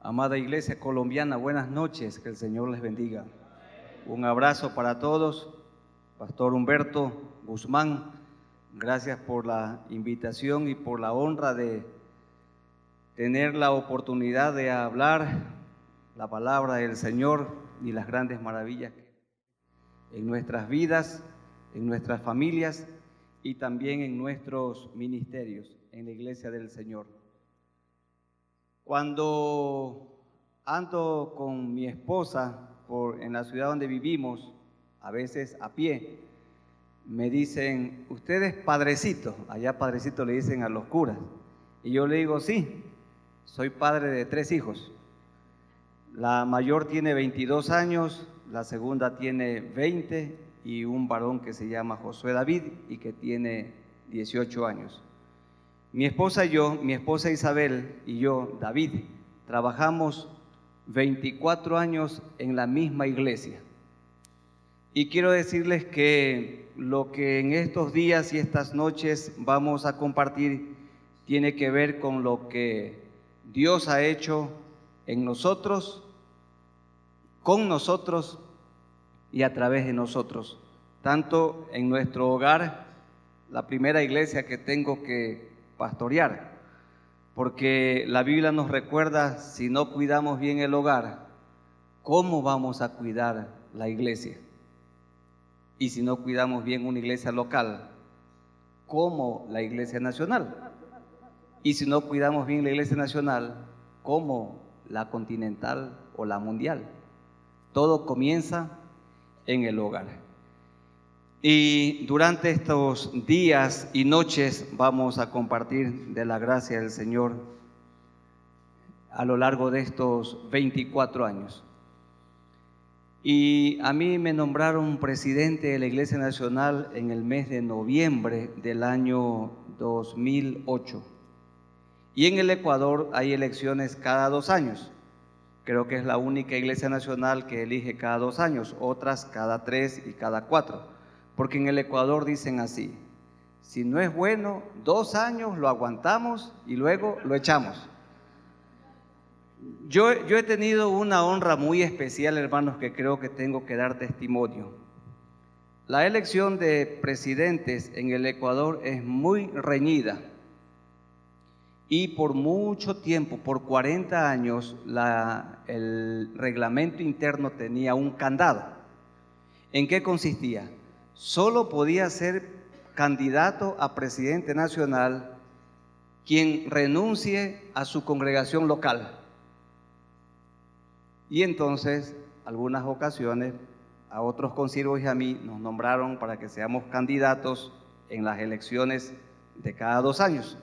Amada Iglesia colombiana, buenas noches, que el Señor les bendiga. Un abrazo para todos. Pastor Humberto Guzmán, gracias por la invitación y por la honra de tener la oportunidad de hablar la palabra del Señor y las grandes maravillas en nuestras vidas, en nuestras familias y también en nuestros ministerios, en la Iglesia del Señor. Cuando ando con mi esposa en la ciudad donde vivimos, a veces a pie, me dicen, usted es padrecito, allá padrecito le dicen a los curas, y yo le digo, sí, soy padre de 3 hijos. La mayor tiene 22 años, la segunda tiene 20 y un varón que se llama Josué David y que tiene 18 años. Mi esposa Isabel y yo, David, trabajamos 24 años en la misma iglesia. Y quiero decirles que lo que en estos días y estas noches vamos a compartir tiene que ver con lo que Dios ha hecho en nosotros, con nosotros y a través de nosotros. Tanto en nuestro hogar, la primera iglesia que tengo que pastorear, porque la Biblia nos recuerda, si no cuidamos bien el hogar, ¿cómo vamos a cuidar la iglesia? Y si no cuidamos bien una iglesia local, ¿cómo la iglesia nacional? Y si no cuidamos bien la iglesia nacional, ¿cómo la continental o la mundial? Todo comienza en el hogar. Y durante estos días y noches vamos a compartir de la gracia del Señor a lo largo de estos 24 años. Y a mí me nombraron presidente de la Iglesia Nacional en el mes de noviembre del año 2008. Y en el Ecuador hay elecciones cada 2 años. Creo que es la única Iglesia Nacional que elige cada 2 años, otras cada 3 y cada 4. Porque en el Ecuador dicen así, si no es bueno, 2 años lo aguantamos y luego lo echamos. Yo he tenido una honra muy especial, hermanos, que creo que tengo que dar testimonio. La elección de presidentes en el Ecuador es muy reñida. Y por mucho tiempo, por 40 años, el reglamento interno tenía un candado. ¿En qué consistía? Solo podía ser candidato a presidente nacional quien renuncie a su congregación local. Y entonces, algunas ocasiones, a otros consiervos y a mí nos nombraron para que seamos candidatos en las elecciones de cada 2 años.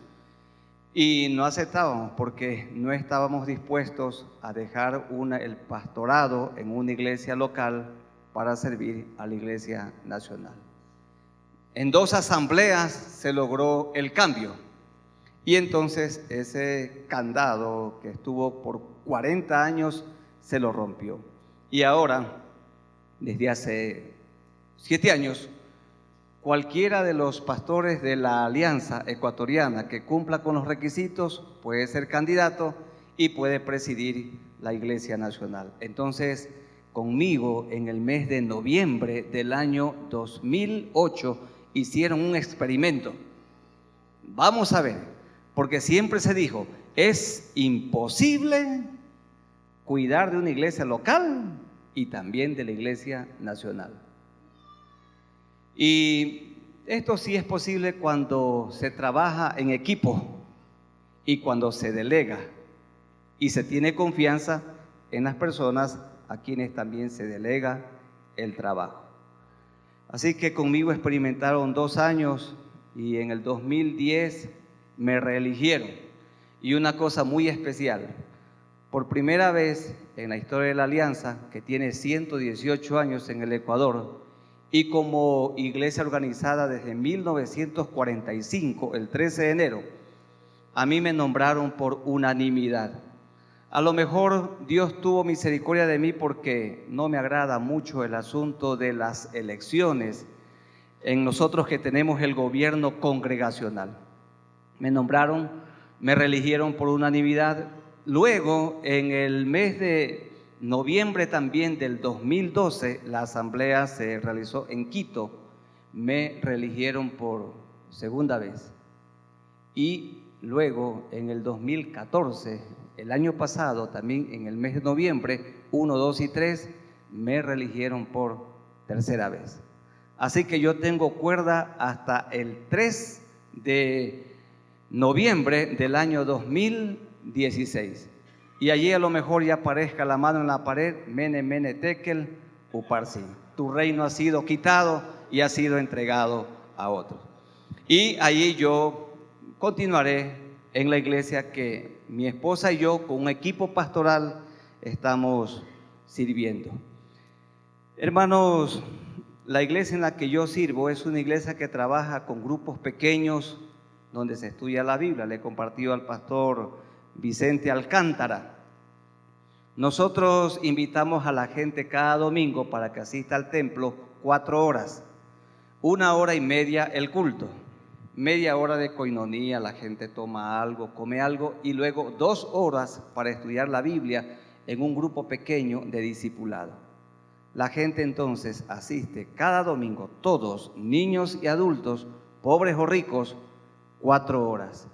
Y no aceptábamos porque no estábamos dispuestos a dejar el pastorado en una iglesia local para servir a la iglesia nacional. En 2 asambleas se logró el cambio y entonces ese candado que estuvo por 40 años se lo rompió. Y ahora, desde hace 7 años, cualquiera de los pastores de la Alianza Ecuatoriana que cumpla con los requisitos puede ser candidato y puede presidir la Iglesia Nacional. Entonces, conmigo en el mes de noviembre del año 2008 hicieron un experimento. Vamos a ver, porque siempre se dijo, es imposible cuidar de una iglesia local y también de la Iglesia Nacional. Y esto sí es posible cuando se trabaja en equipo y cuando se delega y se tiene confianza en las personas a quienes también se delega el trabajo. Así que conmigo experimentaron 2 años y en el 2010 me reeligieron. Y una cosa muy especial, por primera vez en la historia de la Alianza, que tiene 118 años en el Ecuador, y como iglesia organizada desde 1945, el 13 de enero, a mí me nombraron por unanimidad. A lo mejor Dios tuvo misericordia de mí porque no me agrada mucho el asunto de las elecciones en nosotros que tenemos el gobierno congregacional. Me nombraron, me reeligieron por unanimidad luego, en el mes de noviembre también del 2012, la asamblea se realizó en Quito. Me reeligieron por segunda vez. Y luego, en el 2014, el año pasado, también en el mes de noviembre, 1, 2 y 3, me reeligieron por tercera vez. Así que yo tengo cuerda hasta el 3 de noviembre del año 2016. Y allí a lo mejor ya aparezca la mano en la pared, Mene, Mene, Tekel, Uparsin. Tu reino ha sido quitado y ha sido entregado a otros. Y allí yo continuaré en la iglesia que mi esposa y yo, con un equipo pastoral, estamos sirviendo. Hermanos, la iglesia en la que yo sirvo es una iglesia que trabaja con grupos pequeños donde se estudia la Biblia. Le he compartido al pastor Vicente Alcántara. Nosotros invitamos a la gente cada domingo para que asista al templo 4 horas, 1 hora y media el culto, media hora de coinonía, la gente toma algo, come algo, y luego 2 horas para estudiar la Biblia en un grupo pequeño de discipulado. La gente entonces asiste cada domingo, todos, niños y adultos, pobres o ricos, 4 horas.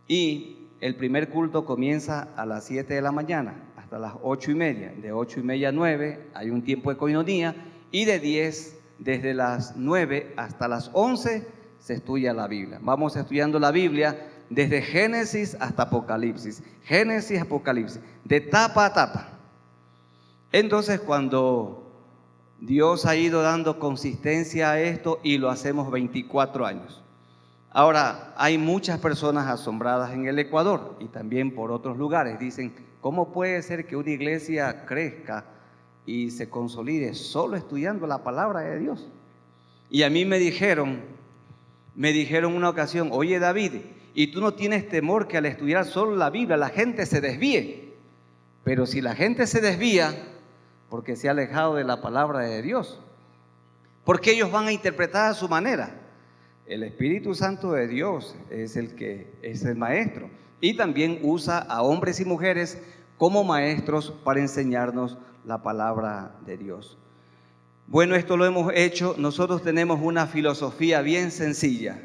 Y el primer culto comienza a las 7 de la mañana hasta las 8 y media. De 8 y media a 9 hay un tiempo de coinonía, y desde las 9 hasta las 11 se estudia la Biblia. Vamos estudiando la Biblia desde Génesis hasta Apocalipsis. Génesis, Apocalipsis, de tapa a tapa. Entonces, cuando Dios ha ido dando consistencia a esto, y lo hacemos 24 años. Ahora, hay muchas personas asombradas en el Ecuador y también por otros lugares. Dicen, ¿cómo puede ser que una iglesia crezca y se consolide solo estudiando la palabra de Dios? Y a mí me dijeron una ocasión, oye David, ¿y tú no tienes temor que al estudiar solo la Biblia la gente se desvíe? Pero si la gente se desvía, porque se ha alejado de la palabra de Dios, porque ellos van a interpretar a su manera. El Espíritu Santo de Dios es el maestro, y también usa a hombres y mujeres como maestros para enseñarnos la palabra de Dios. Bueno, esto lo hemos hecho. Nosotros tenemos una filosofía bien sencilla.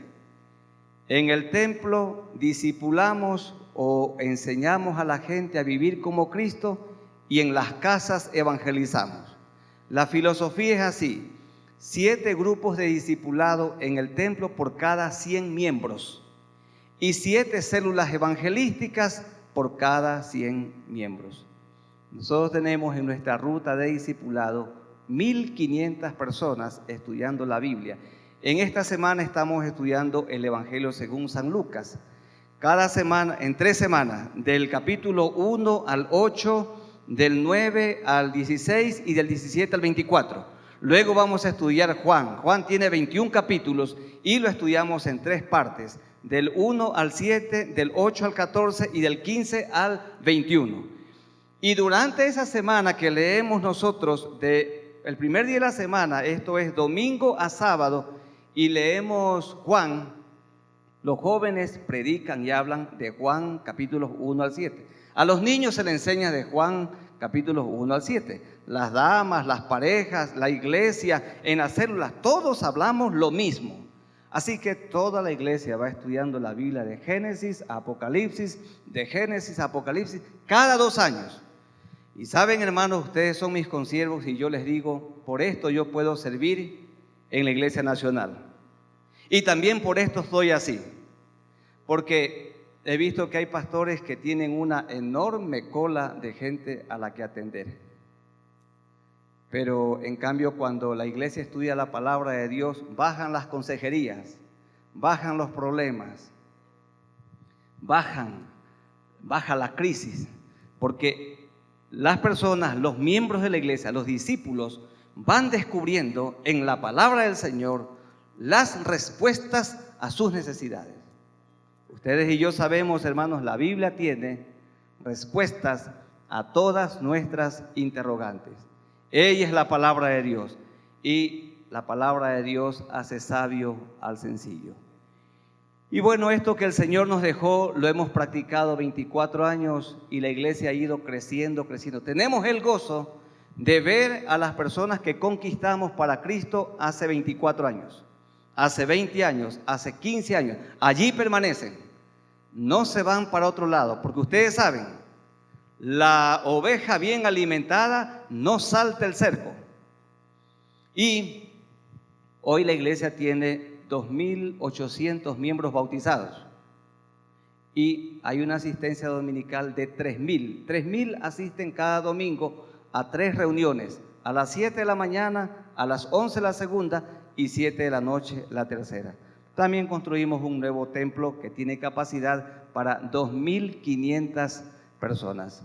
En el templo discipulamos o enseñamos a la gente a vivir como Cristo, y en las casas evangelizamos. La filosofía es así: 7 grupos de discipulado en el templo por cada 100 miembros y 7 células evangelísticas por cada 100 miembros. Nosotros tenemos en nuestra ruta de discipulado 1.500 personas estudiando la Biblia. En esta semana estamos estudiando el Evangelio según San Lucas. Cada semana, en 3 semanas, del capítulo 1 al 8, del 9 al 16 y del 17 al 24. Luego vamos a estudiar Juan. Juan tiene 21 capítulos y lo estudiamos en 3 partes, del 1 al 7, del 8 al 14 y del 15 al 21. Y durante esa semana que leemos nosotros, el primer día de la semana, esto es domingo a sábado, y leemos Juan, los jóvenes predican y hablan de Juan capítulos 1 al 7. A los niños se les enseña de Juan capítulos 1 al 7. Las damas, las parejas, la iglesia, en las células, todos hablamos lo mismo. Así que toda la iglesia va estudiando la Biblia de Génesis a Apocalipsis, de Génesis a Apocalipsis, cada 2 años. Y saben, hermanos, ustedes son mis consiervos, y yo les digo, por esto yo puedo servir en la Iglesia Nacional. Y también por esto estoy así, porque he visto que hay pastores que tienen una enorme cola de gente a la que atender. Pero en cambio, cuando la iglesia estudia la palabra de Dios, bajan las consejerías, bajan los problemas, baja la crisis, porque las personas, los miembros de la iglesia, los discípulos, van descubriendo en la palabra del Señor las respuestas a sus necesidades. Ustedes y yo sabemos, hermanos, la Biblia tiene respuestas a todas nuestras interrogantes. Ella es la palabra de Dios, y la palabra de Dios hace sabio al sencillo. Y bueno, esto que el Señor nos dejó lo hemos practicado 24 años y la iglesia ha ido creciendo, creciendo. Tenemos el gozo de ver a las personas que conquistamos para Cristo hace 24 años, hace 20 años, hace 15 años. Allí permanecen, no se van para otro lado, porque ustedes saben, la oveja bien alimentada no salta el cerco. Y hoy la iglesia tiene 2.800 miembros bautizados y hay una asistencia dominical de 3.000. 3.000 asisten cada domingo a 3 reuniones, a las 7 de la mañana, a las 11 la segunda y 7 de la noche la tercera. También construimos un nuevo templo que tiene capacidad para 2.500 personas.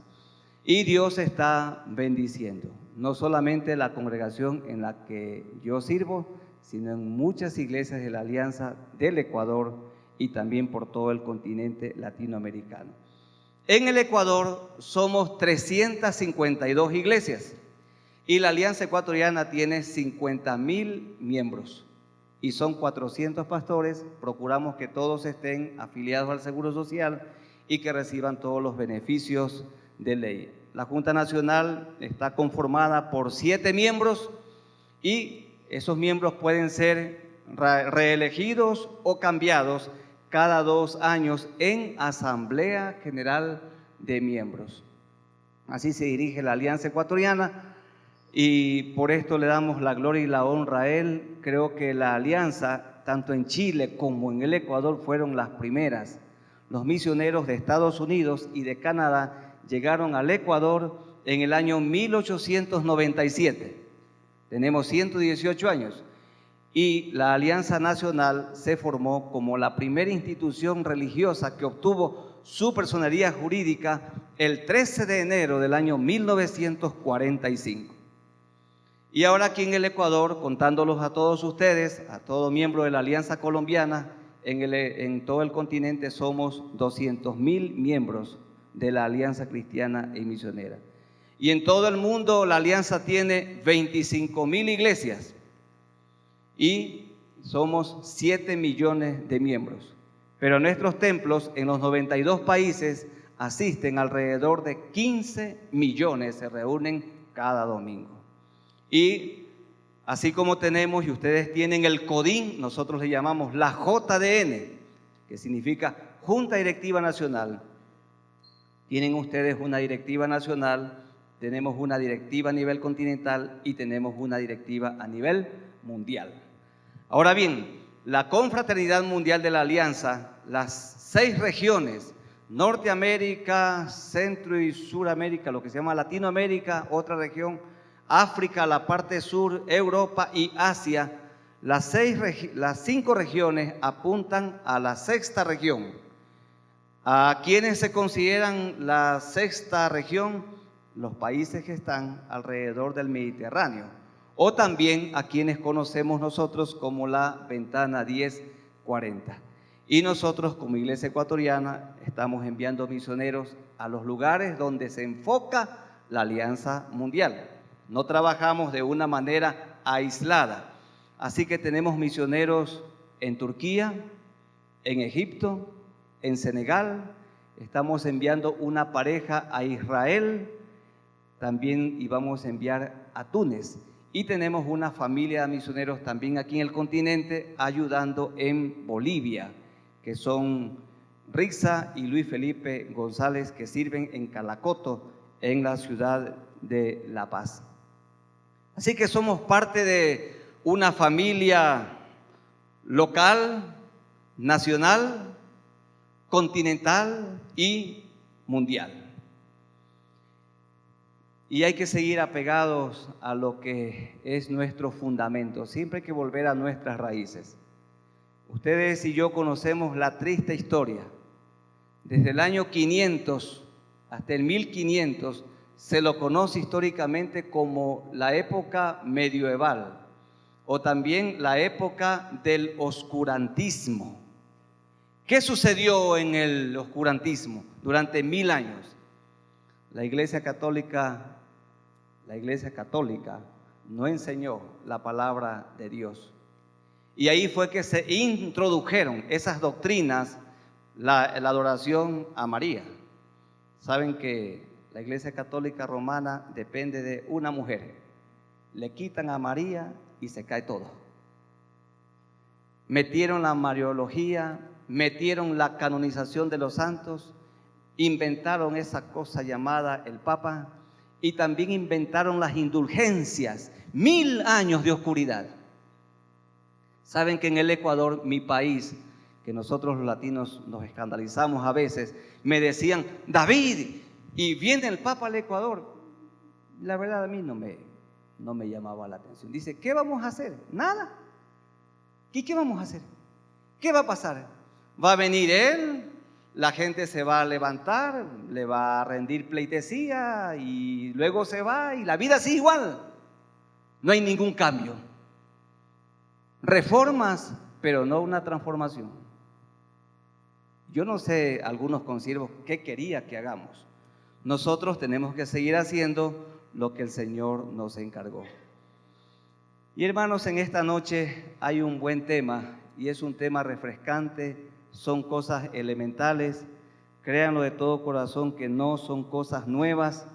Y Dios está bendiciendo, no solamente la congregación en la que yo sirvo, sino en muchas iglesias de la Alianza del Ecuador y también por todo el continente latinoamericano. En el Ecuador somos 352 iglesias y la Alianza Ecuatoriana tiene 50.000 miembros y son 400 pastores. Procuramos que todos estén afiliados al Seguro Social y que reciban todos los beneficios de ley. La Junta Nacional está conformada por 7 miembros y esos miembros pueden ser reelegidos o cambiados cada 2 años en Asamblea General de Miembros. Así se dirige la Alianza Ecuatoriana y por esto le damos la gloria y la honra a él. Creo que la alianza, tanto en Chile como en el Ecuador, fueron las primeras. Los misioneros de Estados Unidos y de Canadá llegaron al Ecuador en el año 1897. Tenemos 118 años. Y la Alianza Nacional se formó como la primera institución religiosa que obtuvo su personería jurídica el 13 de enero del año 1945. Y ahora aquí en el Ecuador, contándolos a todos ustedes, a todo miembro de la Alianza Colombiana, en todo el continente somos 200.000 miembros de la Alianza Cristiana y Misionera. Y en todo el mundo la Alianza tiene 25.000 iglesias y somos 7 millones de miembros. Pero nuestros templos en los 92 países asisten alrededor de 15 millones, se reúnen cada domingo. Y así como tenemos y ustedes tienen el CODIN, nosotros le llamamos la JDN, que significa Junta Directiva Nacional. Tienen ustedes una directiva nacional, tenemos una directiva a nivel continental y tenemos una directiva a nivel mundial. Ahora bien, la Confraternidad Mundial de la Alianza, las 6 regiones, Norteamérica, Centro y Suramérica, lo que se llama Latinoamérica, otra región, África, la parte sur, Europa y Asia, las 5 regiones apuntan a la 6ª región. ¿A quienes se consideran la 6ª región? Los países que están alrededor del Mediterráneo, o también a quienes conocemos nosotros como la ventana 1040. Y nosotros como Iglesia Ecuatoriana estamos enviando misioneros a los lugares donde se enfoca la Alianza Mundial. No trabajamos de una manera aislada. Así que tenemos misioneros en Turquía, en Egipto, en Senegal. Estamos enviando una pareja a Israel también, y vamos a enviar a Túnez. Y tenemos una familia de misioneros también aquí en el continente ayudando en Bolivia, que son Rixa y Luis Felipe González, que sirven en Calacoto, en la ciudad de La Paz. Así que somos parte de una familia local, nacional, continental y mundial. Y hay que seguir apegados a lo que es nuestro fundamento. Siempre hay que volver a nuestras raíces. Ustedes y yo conocemos la triste historia. Desde el año 500 hasta el 1500 se lo conoce históricamente como la época medieval o también la época del oscurantismo. ¿Qué sucedió en el oscurantismo durante 1000 años? La Iglesia Católica no enseñó la palabra de Dios. Y ahí fue que se introdujeron esas doctrinas, la adoración a María. Saben que la Iglesia Católica Romana depende de una mujer. Le quitan a María y se cae todo. Metieron la Mariología, metieron la canonización de los santos, inventaron esa cosa llamada el Papa y también inventaron las indulgencias. 1000 años de oscuridad. Saben que en el Ecuador, mi país, que nosotros los latinos nos escandalizamos a veces, me decían, David, y viene el Papa al Ecuador. La verdad a mí no me llamaba la atención. Dice, ¿qué vamos a hacer? Nada. ¿Y qué vamos a hacer? ¿Qué va a pasar? Va a venir él, la gente se va a levantar, le va a rendir pleitesía y luego se va y la vida sigue igual. No hay ningún cambio. Reformas, pero no una transformación. Yo no sé, algunos consiervos, qué quería que hagamos. Nosotros tenemos que seguir haciendo lo que el Señor nos encargó. Y hermanos, en esta noche hay un buen tema y es un tema refrescante, son cosas elementales, créanlo de todo corazón que no son cosas nuevas,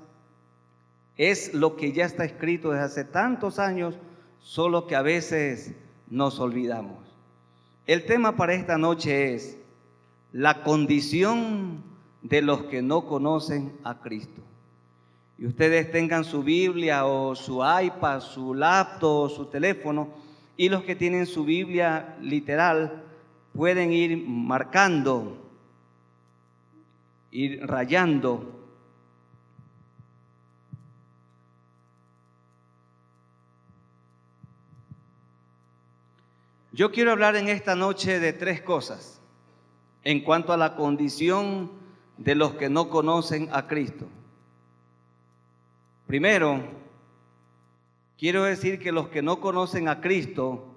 es lo que ya está escrito desde hace tantos años, solo que a veces nos olvidamos. El tema para esta noche es la condición de los que no conocen a Cristo. Y ustedes tengan su Biblia o su iPad, su laptop o su teléfono, y los que tienen su Biblia literal pueden ir marcando, ir rayando. Yo quiero hablar en esta noche de 3 cosas en cuanto a la condición de los que no conocen a Cristo. Primero, quiero decir que los que no conocen a Cristo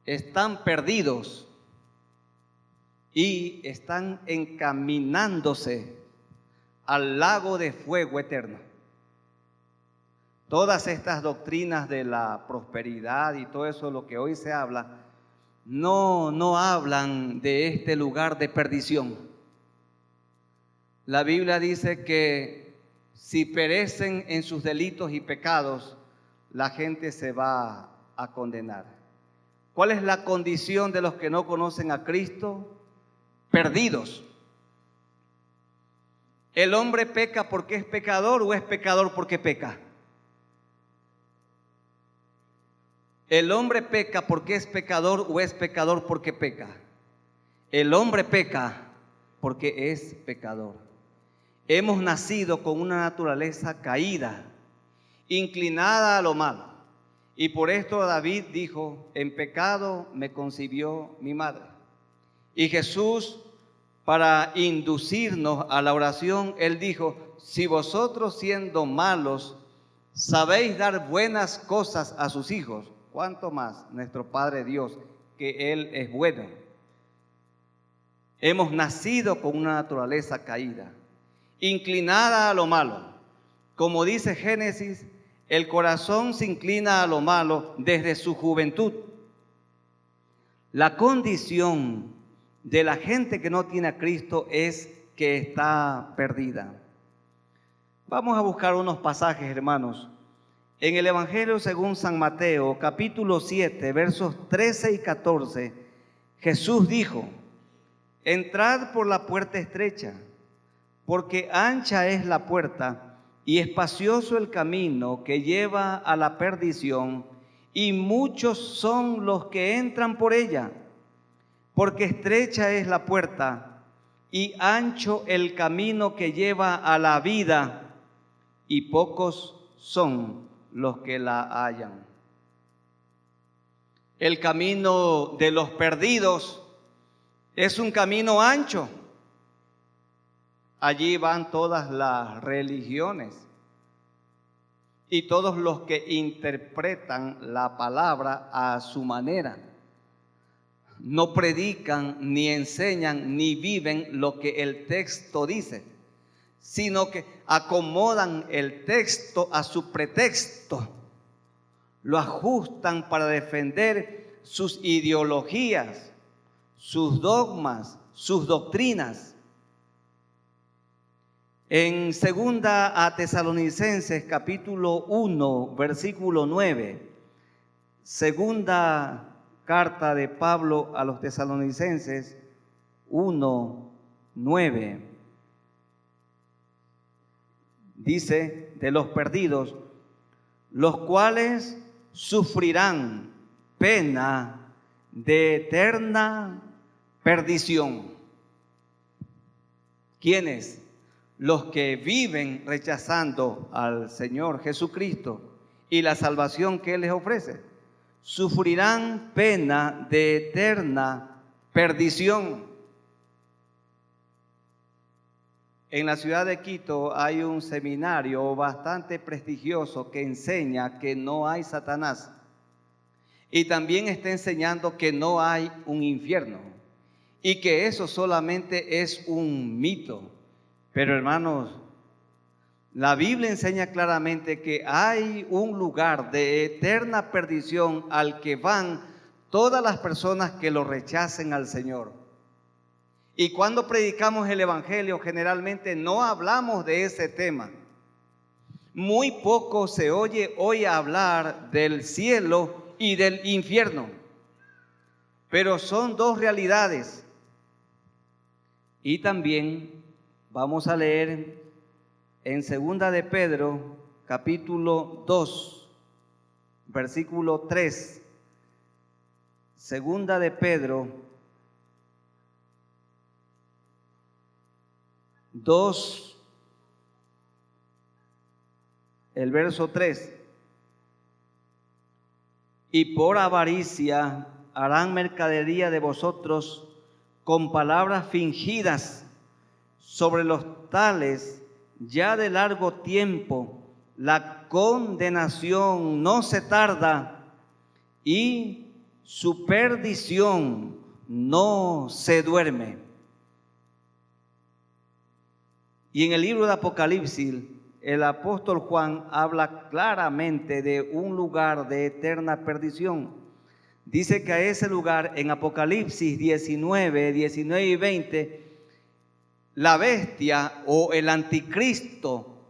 están perdidos y están encaminándose al lago de fuego eterno. Todas estas doctrinas de la prosperidad y todo eso, lo que hoy se habla, no hablan de este lugar de perdición. La Biblia dice que si perecen en sus delitos y pecados, la gente se va a condenar. ¿Cuál es la condición de los que no conocen a Cristo? Perdidos. ¿El hombre peca porque es pecador o es pecador porque peca? ¿El hombre peca porque es pecador o es pecador porque peca? El hombre peca porque es pecador. Hemos nacido con una naturaleza caída, inclinada a lo malo. Y por esto David dijo, en pecado me concibió mi madre. Y Jesús, para inducirnos a la oración, Él dijo, si vosotros siendo malos sabéis dar buenas cosas a sus hijos, ¿cuánto más nuestro Padre Dios, que Él es bueno? Hemos nacido con una naturaleza caída, inclinada a lo malo. Como dice Génesis, el corazón se inclina a lo malo desde su juventud. La condición de la gente que no tiene a Cristo es que está perdida. Vamos a buscar unos pasajes, hermanos. En el Evangelio según San Mateo, capítulo 7, versos 13 y 14, Jesús dijo, entrad por la puerta estrecha, porque ancha es la puerta y espacioso el camino que lleva a la perdición, y muchos son los que entran por ella, porque estrecha es la puerta y ancho el camino que lleva a la vida, y pocos son los que la hallan. El camino de los perdidos es un camino ancho. Allí van todas las religiones y todos los que interpretan la palabra a su manera. No predican, ni enseñan, ni viven lo que el texto dice, sino que acomodan el texto a su pretexto, lo ajustan para defender sus ideologías, sus dogmas, sus doctrinas. En segunda a Tesalonicenses capítulo 1, versículo 9, segunda carta de Pablo a los Tesalonicenses 1, 9, dice de los perdidos, los cuales sufrirán pena de eterna perdición. ¿Quiénes? Los que viven rechazando al Señor Jesucristo y la salvación que Él les ofrece. Sufrirán pena de eterna perdición. En la ciudad de Quito hay un seminario bastante prestigioso que enseña que no hay Satanás. Y también está enseñando que no hay un infierno. Y que eso solamente es un mito. Pero hermanos, la Biblia enseña claramente que hay un lugar de eterna perdición al que van todas las personas que lo rechacen al Señor. Y cuando predicamos el Evangelio, generalmente no hablamos de ese tema. Muy poco se oye hoy hablar del cielo y del infierno. Pero son dos realidades. Y también vamos a leer en segunda de Pedro, capítulo 2, versículo 3. Segunda de Pedro 2, el verso 3. Y por avaricia harán mercadería de vosotros con palabras fingidas. Sobre los tales, ya de largo tiempo, la condenación no se tarda y su perdición no se duerme. Y en el libro de Apocalipsis, el apóstol Juan habla claramente de un lugar de eterna perdición. Dice que a ese lugar, en Apocalipsis 19 y 20, la bestia o el anticristo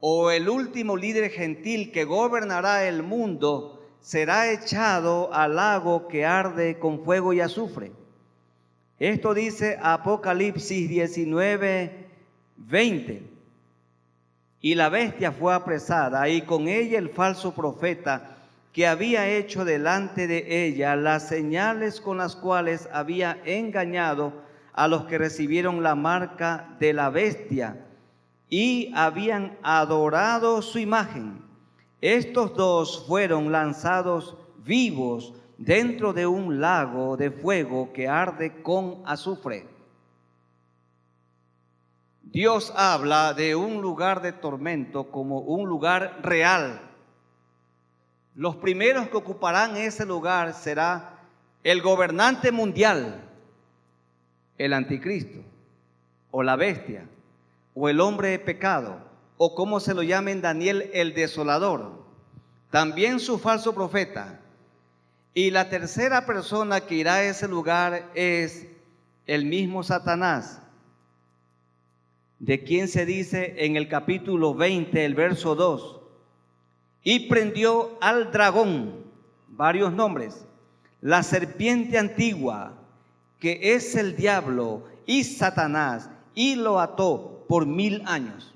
o el último líder gentil que gobernará el mundo será echado al lago que arde con fuego y azufre. Esto dice Apocalipsis 19, 20. Y la bestia fue apresada y con ella el falso profeta que había hecho delante de ella las señales con las cuales había engañado a los que recibieron la marca de la bestia y habían adorado su imagen. Estos dos fueron lanzados vivos dentro de un lago de fuego que arde con azufre. Dios habla de un lugar de tormento como un lugar real. Los primeros que ocuparán ese lugar será el gobernante mundial, el anticristo, o la bestia, o el hombre de pecado, o como se lo llama en Daniel, el desolador. También su falso profeta. Y la tercera persona que irá a ese lugar es el mismo Satanás, de quien se dice en el capítulo 20, el verso 2, y prendió al dragón, varios nombres, la serpiente antigua, que es el diablo y Satanás, y lo ató por 1000 años.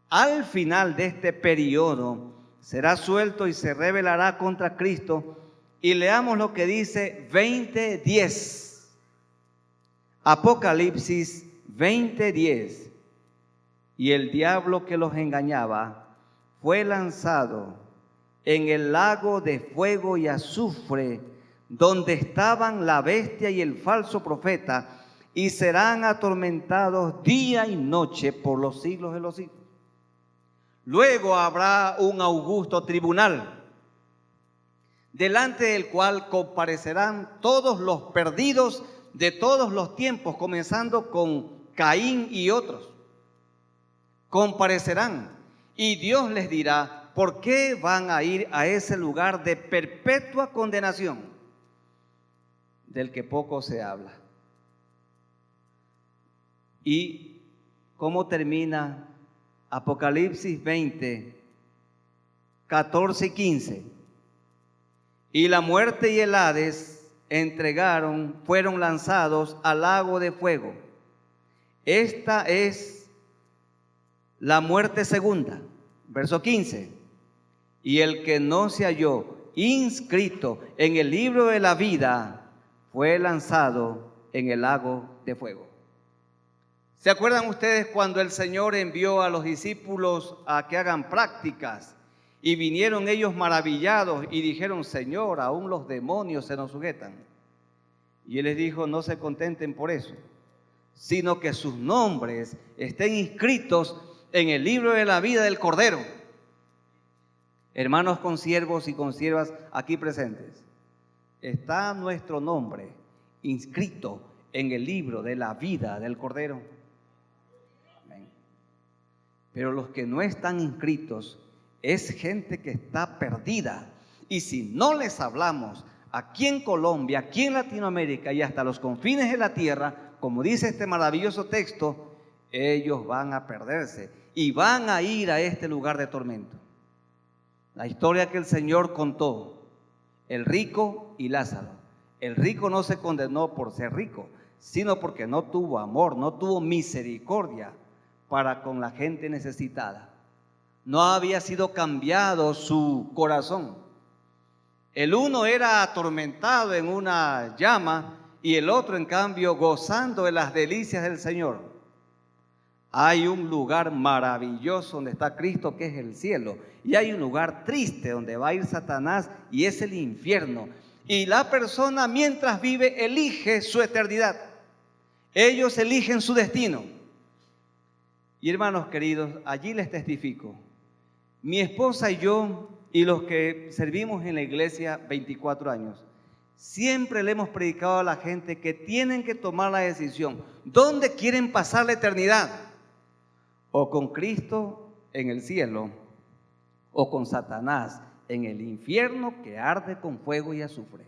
Al final de este periodo será suelto y se rebelará contra Cristo. Y leamos lo que dice 20:10. Apocalipsis 20:10. Y el diablo que los engañaba fue lanzado en el lago de fuego y azufre, donde estaban la bestia y el falso profeta, y serán atormentados día y noche por los siglos de los siglos. Luego habrá un augusto tribunal, delante del cual comparecerán todos los perdidos de todos los tiempos, comenzando con Caín y otros. Comparecerán y Dios les dirá: ¿por qué van a ir a ese lugar de perpetua condenación? del que poco se habla. ¿Y cómo termina Apocalipsis 20, 14 y 15? Y la muerte y el Hades fueron lanzados al lago de fuego. Esta es la muerte segunda. Verso 15. Y el que no se halló inscrito en el libro de la vida fue lanzado en el lago de fuego. ¿Se acuerdan ustedes cuando el Señor envió a los discípulos a que hagan prácticas? Y vinieron ellos maravillados y dijeron: Señor, aún los demonios se nos sujetan. Y Él les dijo: no se contenten por eso, sino que sus nombres estén inscritos en el libro de la vida del Cordero. Hermanos consiervos y consiervas aquí presentes, está nuestro nombre inscrito en el libro de la vida del Cordero. Amén. Pero los que no están inscritos es gente que está perdida. Y si no les hablamos aquí en Colombia, aquí en Latinoamérica y hasta los confines de la tierra, como dice este maravilloso texto, ellos van a perderse y van a ir a este lugar de tormento. La historia que el Señor contó, el rico y Lázaro. El rico no se condenó por ser rico, sino porque no tuvo amor, no tuvo misericordia para con la gente necesitada. No había sido cambiado su corazón. El uno era atormentado en una llama y el otro, en cambio, gozando de las delicias del Señor. Hay un lugar maravilloso donde está Cristo, que es el cielo. Y hay un lugar triste donde va a ir Satanás, y es el infierno. Y la persona, mientras vive, elige su eternidad. Ellos eligen su destino. Y hermanos queridos, allí les testifico. Mi esposa y yo, y los que servimos en la iglesia 24 años, siempre le hemos predicado a la gente que tienen que tomar la decisión. ¿Dónde quieren pasar la eternidad? O con Cristo en el cielo, o con Satanás en el infierno que arde con fuego y azufre.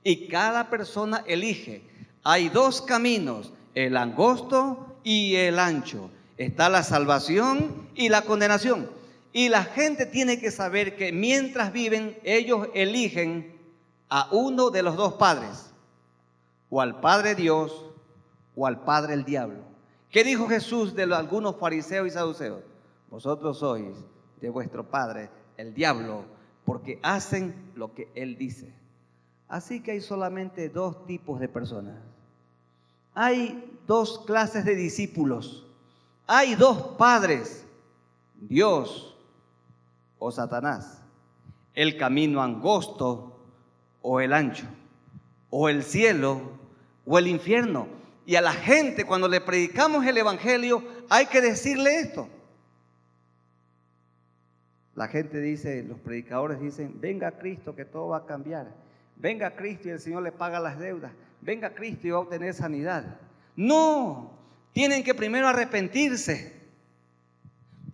Y cada persona elige. Hay dos caminos, el angosto y el ancho. Está la salvación y la condenación. Y la gente tiene que saber que mientras viven, ellos eligen a uno de los dos padres, o al Padre Dios o al Padre el diablo. ¿Qué dijo Jesús de algunos fariseos y saduceos? Vosotros sois de vuestro padre el diablo, porque hacen lo que él dice. Así que hay solamente dos tipos de personas. Hay dos clases de discípulos. Hay dos padres, Dios o Satanás. El camino angosto o el ancho, o el cielo o el infierno. Y a la gente, cuando le predicamos el evangelio, hay que decirle esto. La gente dice, los predicadores dicen: venga Cristo que todo va a cambiar. Venga Cristo y el Señor le paga las deudas. Venga Cristo y va a obtener sanidad. No, tienen que primero arrepentirse.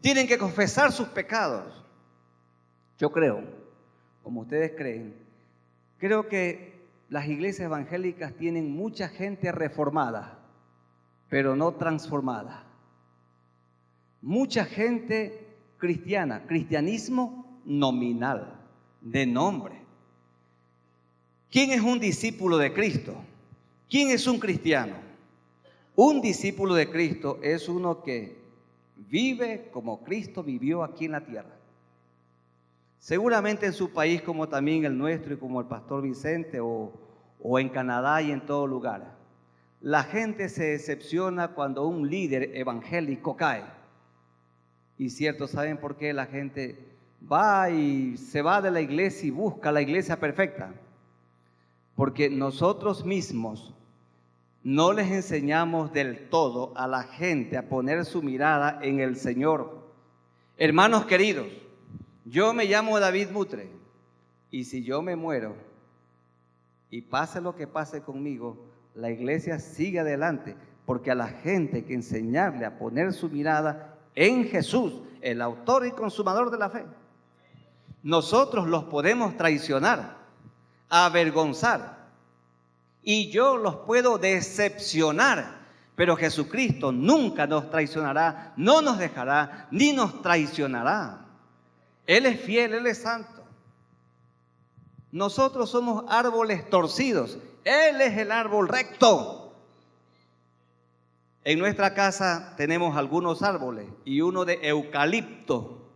Tienen que confesar sus pecados. Yo creo, como ustedes creen, creo que las iglesias evangélicas tienen mucha gente reformada, pero no transformada. Mucha gente cristiana, cristianismo nominal, de nombre. ¿Quién es un discípulo de Cristo? ¿Quién es un cristiano? Un discípulo de Cristo es uno que vive como Cristo vivió aquí en la tierra. Seguramente en su país, como también el nuestro, y como el pastor Vicente, o en Canadá y en todo lugar, la gente se decepciona cuando un líder evangélico cae. Y cierto, ¿saben por qué la gente va y se va de la iglesia y busca la iglesia perfecta? Porque nosotros mismos no les enseñamos del todo a la gente a poner su mirada en el Señor. Hermanos queridos, yo me llamo David Butre, y si yo me muero y pase lo que pase conmigo, la iglesia sigue adelante, porque a la gente hay que enseñarle a poner su mirada en Jesús, el autor y consumador de la fe. Nosotros los podemos traicionar, avergonzar y yo los puedo decepcionar, pero Jesucristo nunca nos traicionará, no nos dejará, ni nos traicionará. Él es fiel, Él es santo. Nosotros somos árboles torcidos, Él es el árbol recto. En nuestra casa tenemos algunos árboles y uno de eucalipto,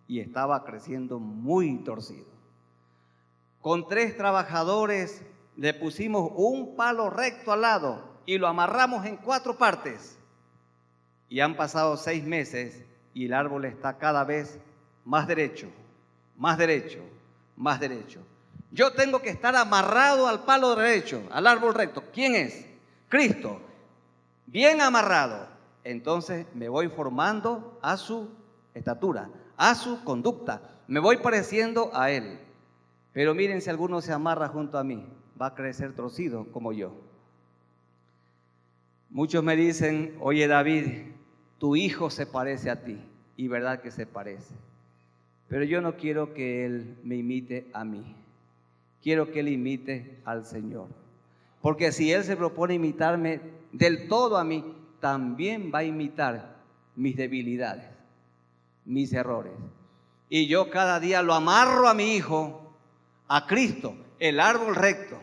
y estaba creciendo muy torcido. Con 3 trabajadores le pusimos un palo recto al lado y lo amarramos en 4 partes. Y han pasado 6 meses y el árbol está cada vez más derecho, más derecho, más derecho. Yo tengo que estar amarrado al palo derecho, al árbol recto. ¿Quién es? Cristo. Bien amarrado. Entonces me voy formando a su estatura, a su conducta. Me voy pareciendo a Él. Pero miren, si alguno se amarra junto a mí, va a crecer torcido como yo. Muchos me dicen, oye David, tu hijo se parece a ti. Y verdad que se parece. Pero yo no quiero que él me imite a mí. Quiero que él imite al Señor. Porque si él se propone imitarme del todo a mí, también va a imitar mis debilidades, mis errores. Y yo cada día lo amarro a mi hijo, a Cristo, el árbol recto,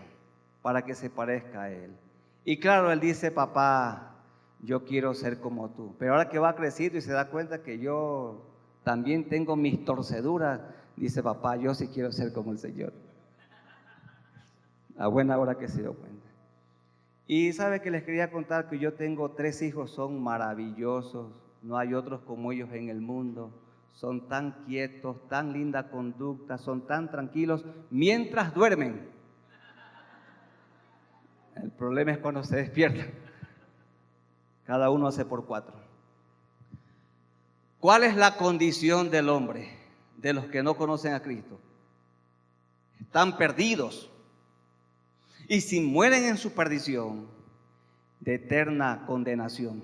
para que se parezca a Él. Y claro, Él dice, papá, yo quiero ser como tú. Pero ahora que va creciendo y se da cuenta que yo también tengo mis torceduras, dice, papá, yo sí quiero ser como el Señor. A buena hora que se dio cuenta. Y sabe que les quería contar que yo tengo 3 hijos, son maravillosos, no hay otros como ellos en el mundo. Son tan quietos, tan linda conducta, son tan tranquilos mientras duermen. El problema es cuando se despiertan. Cada uno hace por 4. ¿Cuál es la condición del hombre, de los que no conocen a Cristo? Están perdidos. Y si mueren en su perdición, de eterna condenación,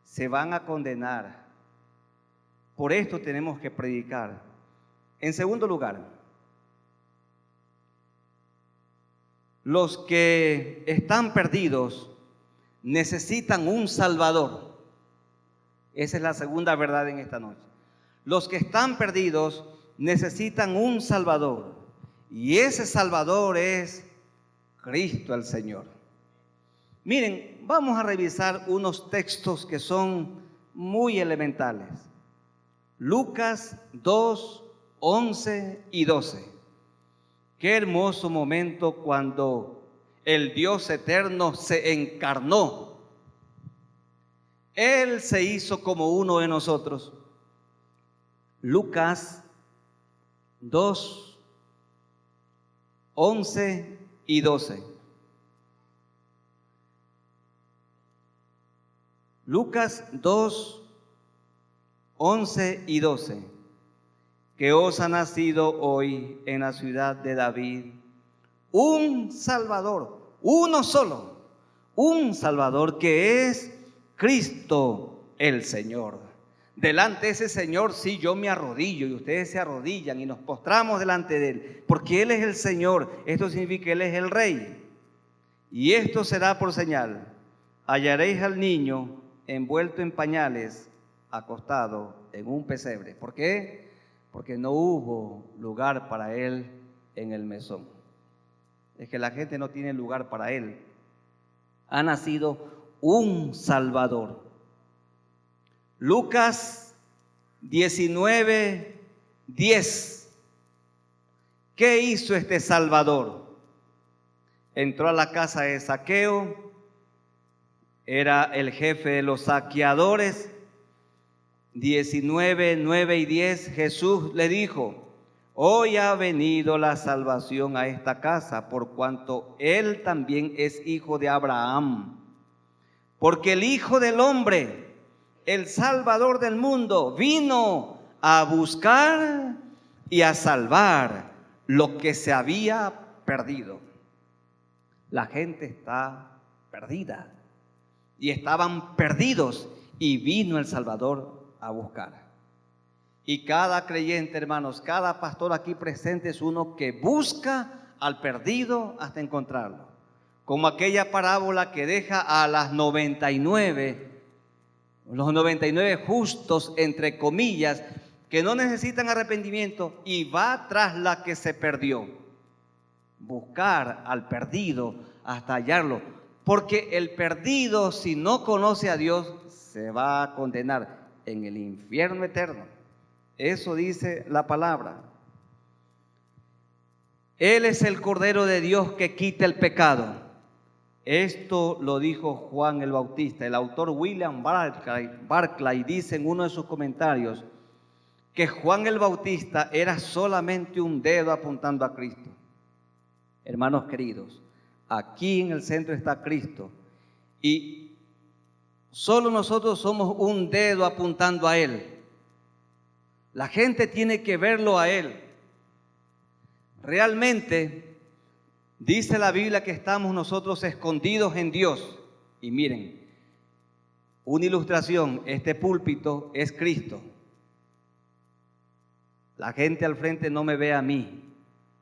se van a condenar. Por esto tenemos que predicar. En segundo lugar, los que están perdidos necesitan un Salvador. Esa es la segunda verdad en esta noche. Los que están perdidos necesitan un Salvador. Y ese Salvador es Cristo el Señor. Miren, vamos a revisar unos textos que son muy elementales. Lucas 2, 11 y 12. Qué hermoso momento cuando el Dios eterno se encarnó. Él se hizo como uno de nosotros. Lucas 2, 11 y 12. Lucas 2, 11 y 12. Que os ha nacido hoy en la ciudad de David un Salvador, uno solo, un Salvador que es Cristo el Señor. Delante de ese Señor, sí, yo me arrodillo y ustedes se arrodillan y nos postramos delante de Él, porque Él es el Señor. Esto significa que Él es el Rey. Y esto será por señal: hallaréis al niño envuelto en pañales, acostado en un pesebre. ¿Por qué? Porque no hubo lugar para Él en el mesón. Es que la gente no tiene lugar para Él. Ha nacido un Salvador. Lucas 19, 10. ¿Qué hizo este Salvador? Entró a la casa de Zaqueo, era el jefe de los saqueadores. 19, 9 y 10, Jesús le dijo: hoy ha venido la salvación a esta casa, por cuanto él también es hijo de Abraham. Porque el Hijo del Hombre, el Salvador del mundo, vino a buscar y a salvar lo que se había perdido. La gente está perdida y estaban perdidos, y vino el Salvador a buscar. Y cada creyente, hermanos, cada pastor aquí presente es uno que busca al perdido hasta encontrarlo. como aquella parábola que deja a las 99, los 99 justos, entre comillas, que no necesitan arrepentimiento, y va tras la que se perdió. Buscar al perdido hasta hallarlo, porque el perdido, si no conoce a Dios, se va a condenar en el infierno eterno. Eso dice la palabra. Él es el Cordero de Dios que quita el pecado. Esto lo dijo Juan el Bautista. El autor William Barclay dice en uno de sus comentarios que Juan el Bautista era solamente un dedo apuntando a Cristo. Hermanos queridos, aquí en el centro está Cristo y solo nosotros somos un dedo apuntando a Él. La gente tiene que verlo a Él. Realmente dice la Biblia que estamos nosotros escondidos en Dios. Y miren, una ilustración, este púlpito es Cristo. La gente al frente no me ve a mí.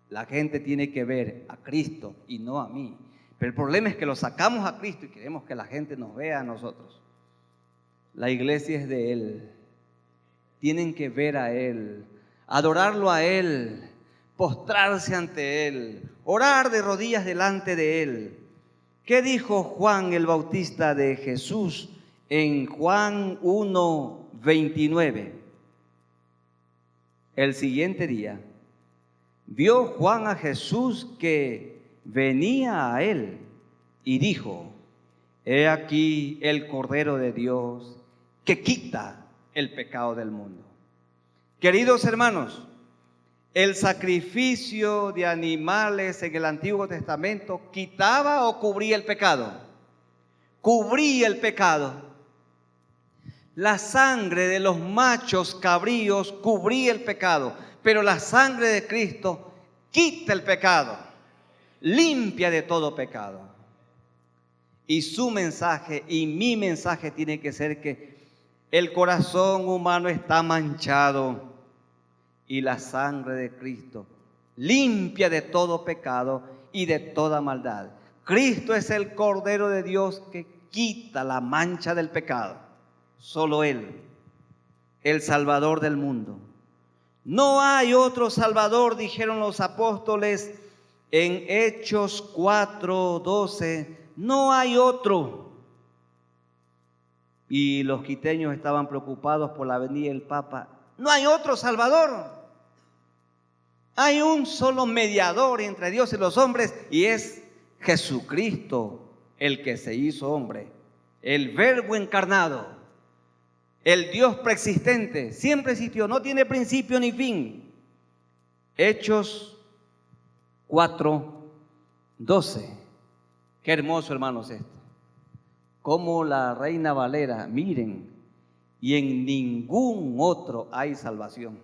La gente tiene que ver a Cristo y no a mí. Pero el problema es que lo sacamos a Cristo y queremos que la gente nos vea a nosotros. La iglesia es de Él. Tienen que ver a Él, adorarlo a Él, postrarse ante Él, orar de rodillas delante de Él. ¿Qué dijo Juan el Bautista de Jesús en Juan 1:29? El siguiente día vio Juan a Jesús que venía a él y dijo: he aquí el Cordero de Dios que quita el pecado del mundo. Queridos hermanos, el sacrificio de animales en el Antiguo Testamento quitaba o cubría el pecado. Cubría el pecado. La sangre de los machos cabríos cubría el pecado, pero la sangre de Cristo quita el pecado, limpia de todo pecado. Y su mensaje y mi mensaje tiene que ser que el corazón humano está manchado y la sangre de Cristo limpia de todo pecado y de toda maldad. Cristo es el Cordero de Dios que quita la mancha del pecado. Solo Él, el Salvador del mundo. No hay otro Salvador, dijeron los apóstoles en Hechos 4:12. No hay otro. Y los quiteños estaban preocupados por la venida del Papa. No hay otro Salvador. Hay un solo mediador entre Dios y los hombres y es Jesucristo, el que se hizo hombre, el Verbo encarnado. El Dios preexistente, siempre existió, no tiene principio ni fin. Hechos 4:12. Qué hermoso, hermanos, esto. Como la Reina Valera, miren, y en ningún otro hay salvación.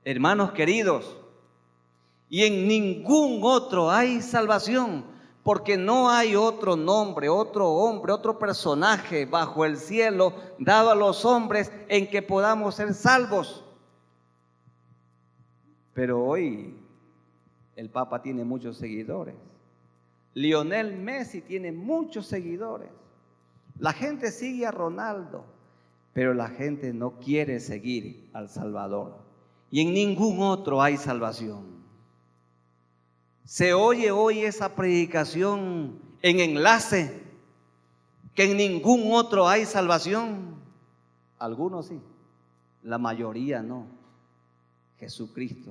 Hermanos queridos, y en ningún otro hay salvación. Porque no hay otro nombre, otro hombre, otro personaje bajo el cielo dado a los hombres en que podamos ser salvos. Pero hoy el Papa tiene muchos seguidores. Lionel Messi tiene muchos seguidores. La gente sigue a Ronaldo, pero la gente no quiere seguir al Salvador. Y en ningún otro hay salvación. Se oye hoy esa predicación en enlace, que en ningún otro hay salvación. Algunos sí, la mayoría no. Jesucristo.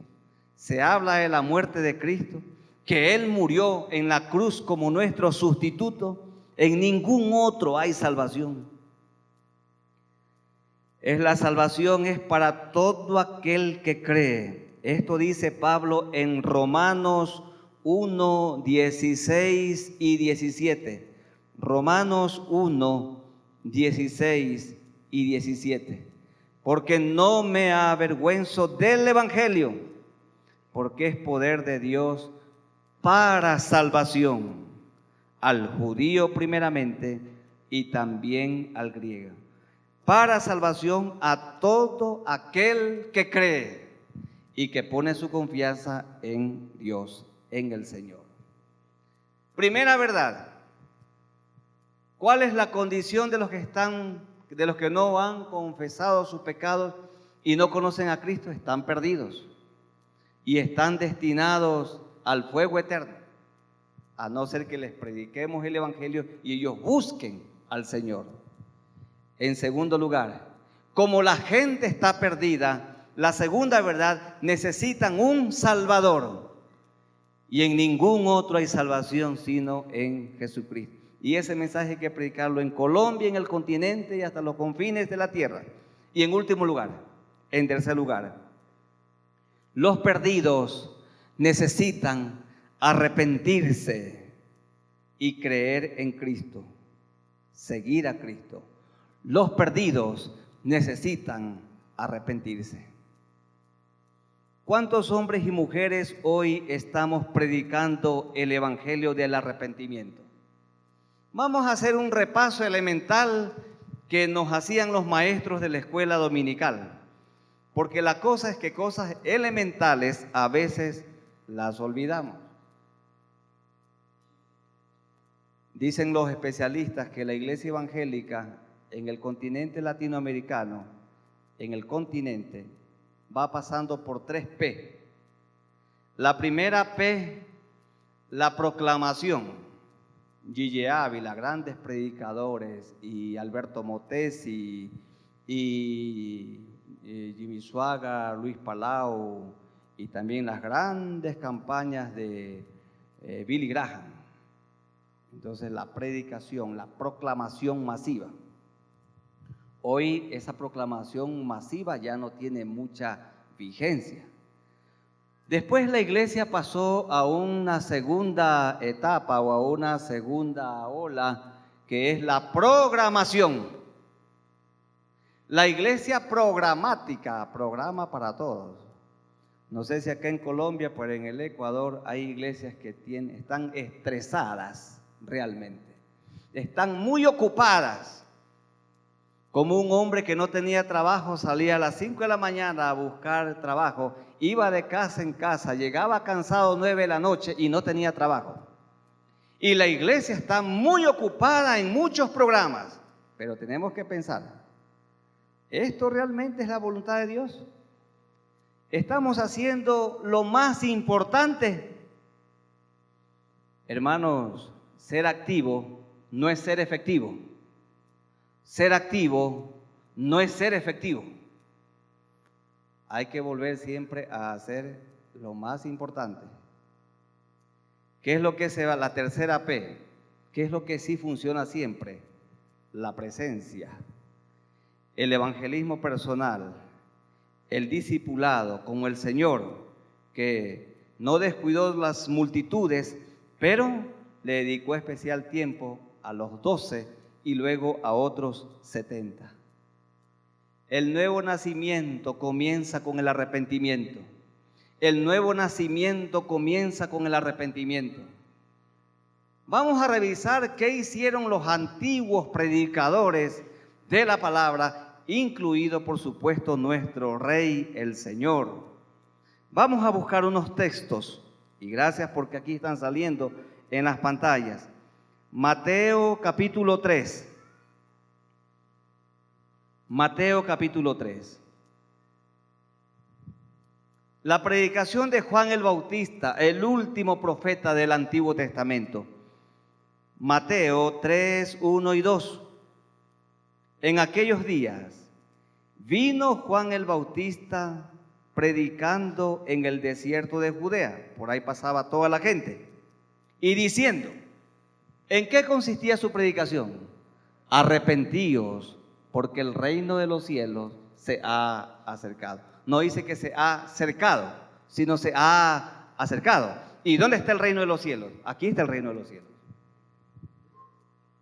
Se habla de la muerte de Cristo, que Él murió en la cruz como nuestro sustituto. En ningún otro hay salvación. La salvación es para todo aquel que cree. Esto dice Pablo en Romanos 1, 16 y 17. Romanos 1, 16 y 17. Porque no me avergüenzo del Evangelio, porque es poder de Dios para salvación, al judío primeramente y también al griego. Para salvación a todo aquel que cree y que pone su confianza en Dios, en el Señor. Primera verdad. ¿Cuál es la condición de los que no han confesado sus pecados y no conocen a Cristo? Están perdidos y están destinados al fuego eterno, a no ser que les prediquemos el Evangelio y ellos busquen al Señor. En segundo lugar, como la gente está perdida, la segunda verdad, necesitan un Salvador. Y en ningún otro hay salvación sino en Jesucristo. Y ese mensaje hay que predicarlo en Colombia, en el continente y hasta los confines de la tierra. Y en último lugar, en tercer lugar, los perdidos necesitan arrepentirse y creer en Cristo, seguir a Cristo. Los perdidos necesitan arrepentirse. ¿Cuántos hombres y mujeres hoy estamos predicando el evangelio del arrepentimiento? Vamos a hacer un repaso elemental que nos hacían los maestros de la escuela dominical, porque la cosa es que cosas elementales a veces las olvidamos. Dicen los especialistas que la iglesia evangélica en el continente latinoamericano, en el continente, va pasando por 3 P. La primera P, la proclamación. Gigi Ávila, grandes predicadores, y Alberto Motesi, y Jimmy Swaggart, Luis Palau, y también las grandes campañas de Billy Graham. Entonces la predicación, la proclamación masiva. Hoy esa proclamación masiva ya no tiene mucha vigencia. Después la iglesia pasó a una segunda etapa o a una segunda ola, que es la programación. La iglesia programática, programa para todos. No sé si acá en Colombia, pero en el Ecuador hay iglesias que están estresadas realmente. Están muy ocupadas. Como un hombre que no tenía trabajo, salía a las 5 de la mañana a buscar trabajo, iba de casa en casa, llegaba cansado 9 de la noche y no tenía trabajo. Y la iglesia está muy ocupada en muchos programas, pero tenemos que pensar, ¿esto realmente es la voluntad de Dios? ¿Estamos haciendo lo más importante? Hermanos, ser activo no es ser efectivo. Ser activo no es ser efectivo. Hay que volver siempre a hacer lo más importante. ¿Qué es lo que se va? La tercera P. ¿Qué es lo que sí funciona siempre? La presencia, el evangelismo personal, el discipulado con el Señor, que no descuidó las multitudes, pero le dedicó especial tiempo a los 12 y luego a otros 70. El nuevo nacimiento comienza con el arrepentimiento. El nuevo nacimiento comienza con el arrepentimiento. Vamos a revisar qué hicieron los antiguos predicadores de la palabra, incluido por supuesto nuestro Rey, el Señor. Vamos a buscar unos textos, y gracias porque aquí están saliendo en las pantallas. Mateo capítulo 3. Mateo capítulo 3. La predicación de Juan el Bautista, el último profeta del Antiguo Testamento. Mateo 3, 1 y 2. En aquellos días vino Juan el Bautista predicando en el desierto de Judea. Por ahí pasaba toda la gente. Y diciendo, ¿en qué consistía su predicación? Arrepentíos, porque el reino de los cielos se ha acercado. No dice que se ha acercado, sino se ha acercado. ¿Y dónde está el reino de los cielos? Aquí está el reino de los cielos.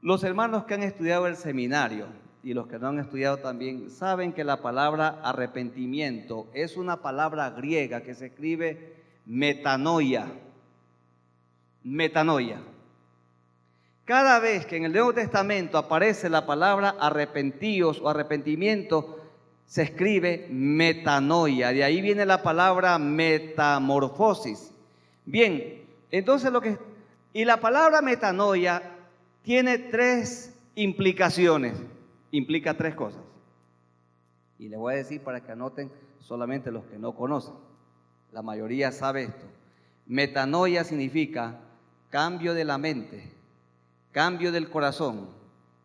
Los hermanos que han estudiado el seminario y los que no han estudiado también saben que la palabra arrepentimiento es una palabra griega que se escribe metanoia. Metanoia. Cada vez que en el Nuevo Testamento aparece la palabra arrepentíos o arrepentimiento, se escribe metanoia. De ahí viene la palabra metamorfosis. Bien, entonces Y la palabra metanoia tiene tres implicaciones, implica tres cosas. Y les voy a decir para que anoten solamente los que no conocen. La mayoría sabe esto. Metanoia significa cambio de la mente, cambio del corazón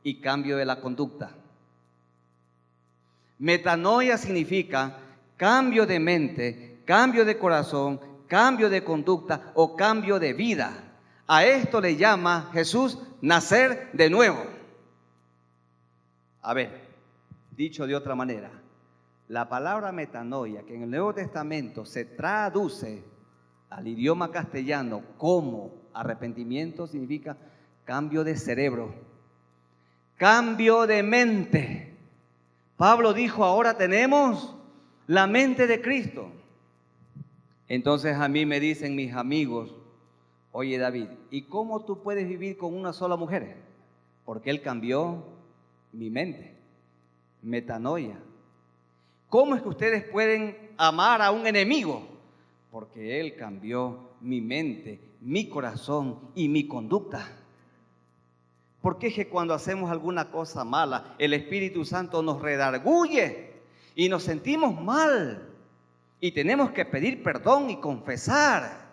y cambio de la conducta. Metanoia significa cambio de mente, cambio de corazón, cambio de conducta o cambio de vida. A esto le llama Jesús nacer de nuevo. A ver, dicho de otra manera, la palabra metanoia, que en el Nuevo Testamento se traduce al idioma castellano como arrepentimiento, significa cambio de cerebro, cambio de mente. Pablo dijo, ahora tenemos la mente de Cristo. Entonces a mí me dicen mis amigos, oye David, ¿y cómo tú puedes vivir con una sola mujer? Porque él cambió mi mente, metanoia. ¿Cómo es que ustedes pueden amar a un enemigo? Porque él cambió mi mente, mi corazón y mi conducta. Porque es que cuando hacemos alguna cosa mala, el Espíritu Santo nos redarguye y nos sentimos mal. Y tenemos que pedir perdón y confesar.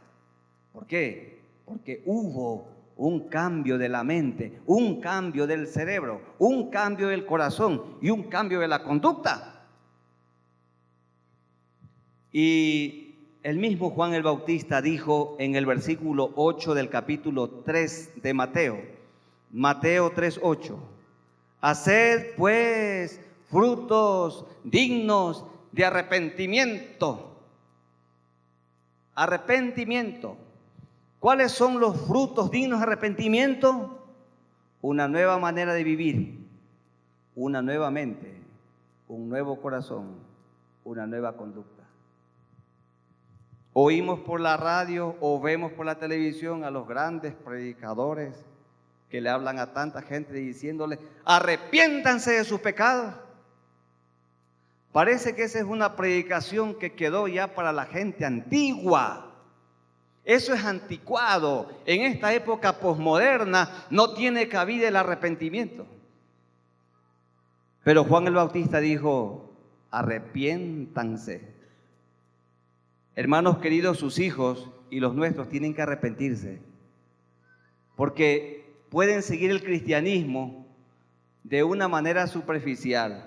¿Por qué? Porque hubo un cambio de la mente, un cambio del cerebro, un cambio del corazón y un cambio de la conducta. Y el mismo Juan el Bautista dijo en el versículo 8 del capítulo 3 de Mateo, Mateo 3:8, haced pues frutos dignos de arrepentimiento. Arrepentimiento. ¿Cuáles son los frutos dignos de arrepentimiento? Una nueva manera de vivir, una nueva mente, un nuevo corazón, una nueva conducta. Oímos por la radio o vemos por la televisión a los grandes predicadores que le hablan a tanta gente diciéndole, arrepiéntanse de sus pecados. Parece que esa es una predicación que quedó ya para la gente antigua. Eso es anticuado. En esta época posmoderna no tiene cabida el arrepentimiento. Pero Juan el Bautista dijo, arrepiéntanse. Hermanos queridos, sus hijos y los nuestros tienen que arrepentirse. Porque pueden seguir el cristianismo de una manera superficial,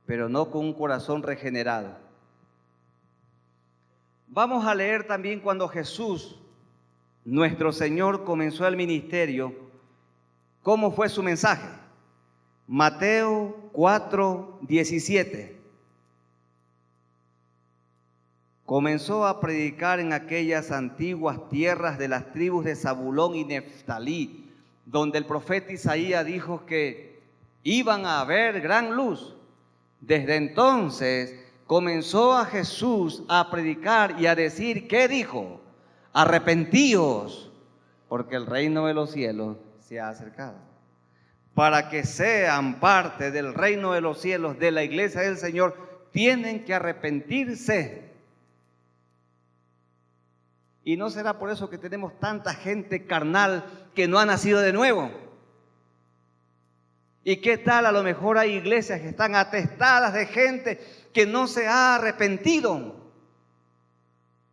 pero no con un corazón regenerado. Vamos a leer también cuando Jesús, nuestro Señor, comenzó el ministerio, ¿cómo fue su mensaje? Mateo 4:17. Comenzó a predicar en aquellas antiguas tierras de las tribus de Zabulón y Neftalí, donde el profeta Isaías dijo que iban a haber gran luz. Desde entonces comenzó a Jesús a predicar y a decir, ¿qué dijo? Arrepentíos, porque el reino de los cielos se ha acercado. Para que sean parte del reino de los cielos, de la iglesia del Señor, tienen que arrepentirse. Y no será por eso que tenemos tanta gente carnal que no ha nacido de nuevo. ¿Y qué tal? A lo mejor hay iglesias que están atestadas de gente que no se ha arrepentido.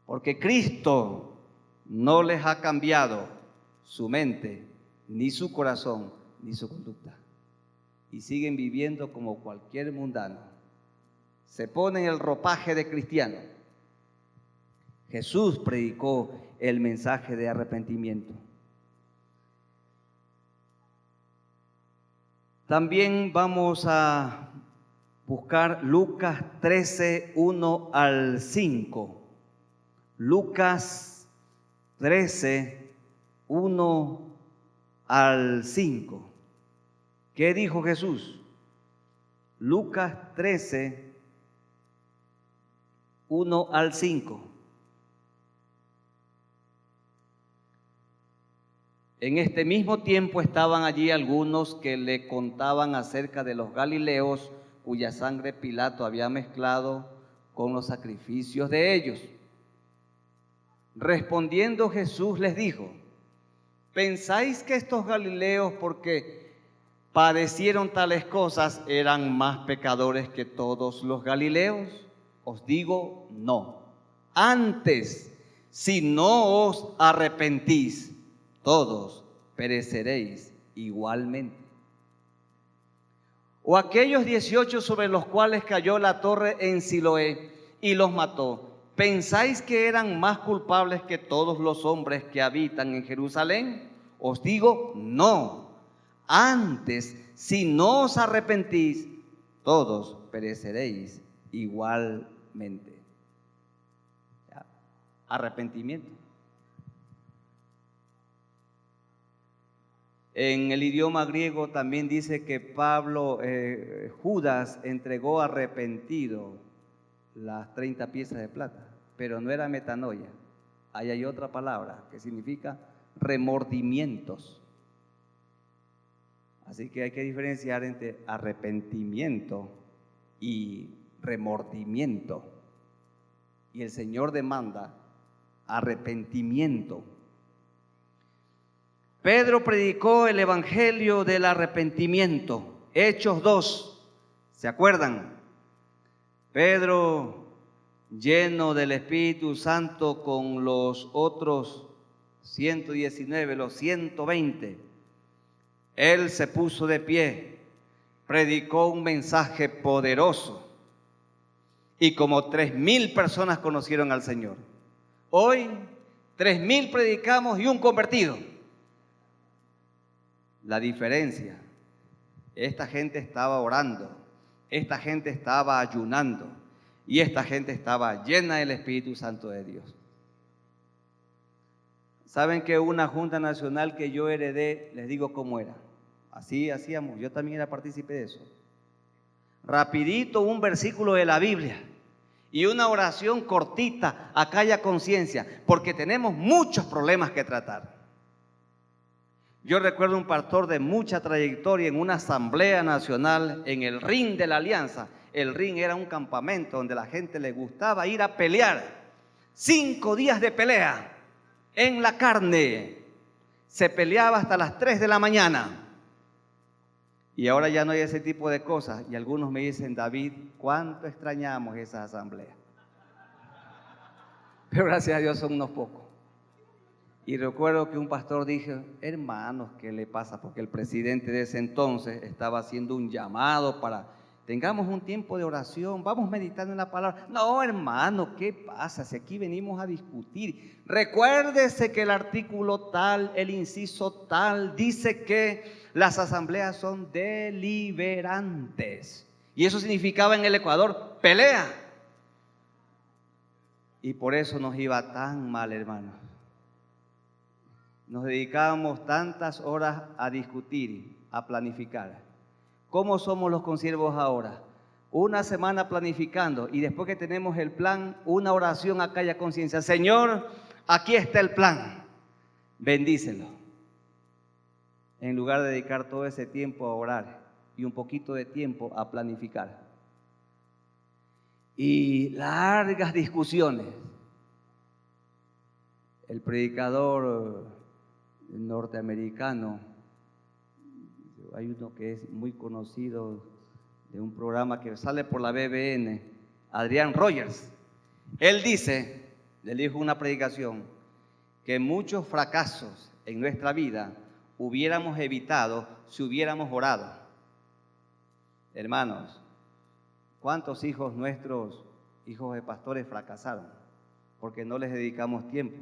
Porque Cristo no les ha cambiado su mente, ni su corazón, ni su conducta. Y siguen viviendo como cualquier mundano. Se ponen el ropaje de cristiano. Jesús predicó el mensaje de arrepentimiento. También vamos a buscar Lucas 13, 1 al 5. Lucas 13, 1 al 5. ¿Qué dijo Jesús? Lucas 13, 1 al 5. En este mismo tiempo estaban allí algunos que le contaban acerca de los galileos cuya sangre Pilato había mezclado con los sacrificios de ellos. Respondiendo Jesús les dijo, ¿Pensáis que estos galileos, porque padecieron tales cosas, eran más pecadores que todos los galileos? Os digo, no. Antes, si no os arrepentís, todos pereceréis igualmente. O aquellos 18 sobre los cuales cayó la torre en Siloé y los mató, ¿pensáis que eran más culpables que todos los hombres que habitan en Jerusalén? Os digo, no. Antes, si no os arrepentís, todos pereceréis igualmente. Arrepentimiento. En el idioma griego también dice que Judas entregó arrepentido las 30 piezas de plata, pero no era metanoia. Ahí hay otra palabra que significa remordimientos. Así que hay que diferenciar entre arrepentimiento y remordimiento. Y el Señor demanda arrepentimiento. Pedro predicó el evangelio del arrepentimiento. Hechos 2, ¿se acuerdan? Pedro, lleno del Espíritu Santo con los otros 119, los 120, él se puso de pie, predicó un mensaje poderoso y como 3,000 personas conocieron al Señor. Hoy 3,000 predicamos y un convertido. La diferencia, esta gente estaba orando, esta gente estaba ayunando y esta gente estaba llena del Espíritu Santo de Dios. ¿Saben que una junta nacional que yo heredé, les digo cómo era? Así hacíamos, yo también era partícipe de eso. Rapidito un versículo de la Biblia y una oración cortita a calla conciencia, porque tenemos muchos problemas que tratar. Yo recuerdo un pastor de mucha trayectoria en una asamblea nacional en el ring de la Alianza. El ring era un campamento donde la gente le gustaba ir a pelear. 5 días de pelea en la carne. Se peleaba hasta las 3 de la mañana. Y ahora ya no hay ese tipo de cosas. Y algunos me dicen, David, ¿cuánto extrañamos esa asamblea? Pero gracias a Dios son unos pocos. Y recuerdo que un pastor dijo, hermanos, ¿qué le pasa? Porque el presidente de ese entonces estaba haciendo un llamado para, tengamos un tiempo de oración, vamos meditando en la palabra. No, hermano, ¿qué pasa? Si aquí venimos a discutir. Recuérdese que el artículo tal, el inciso tal, dice que las asambleas son deliberantes. Y eso significaba en el Ecuador, pelea. Y por eso nos iba tan mal, hermanos. Nos dedicábamos tantas horas a discutir, a planificar. ¿Cómo somos los consiervos ahora? Una semana planificando y después que tenemos el plan, una oración a calla conciencia. Señor, aquí está el plan, bendícelo. En lugar de dedicar todo ese tiempo a orar y un poquito de tiempo a planificar. Y largas discusiones. El predicador norteamericano, hay uno que es muy conocido de un programa que sale por la BBN, Adrian Rogers. Él dijo una predicación, que muchos fracasos en nuestra vida hubiéramos evitado si hubiéramos orado. Hermanos, ¿cuántos hijos nuestros, hijos de pastores, fracasaron? Porque no les dedicamos tiempo,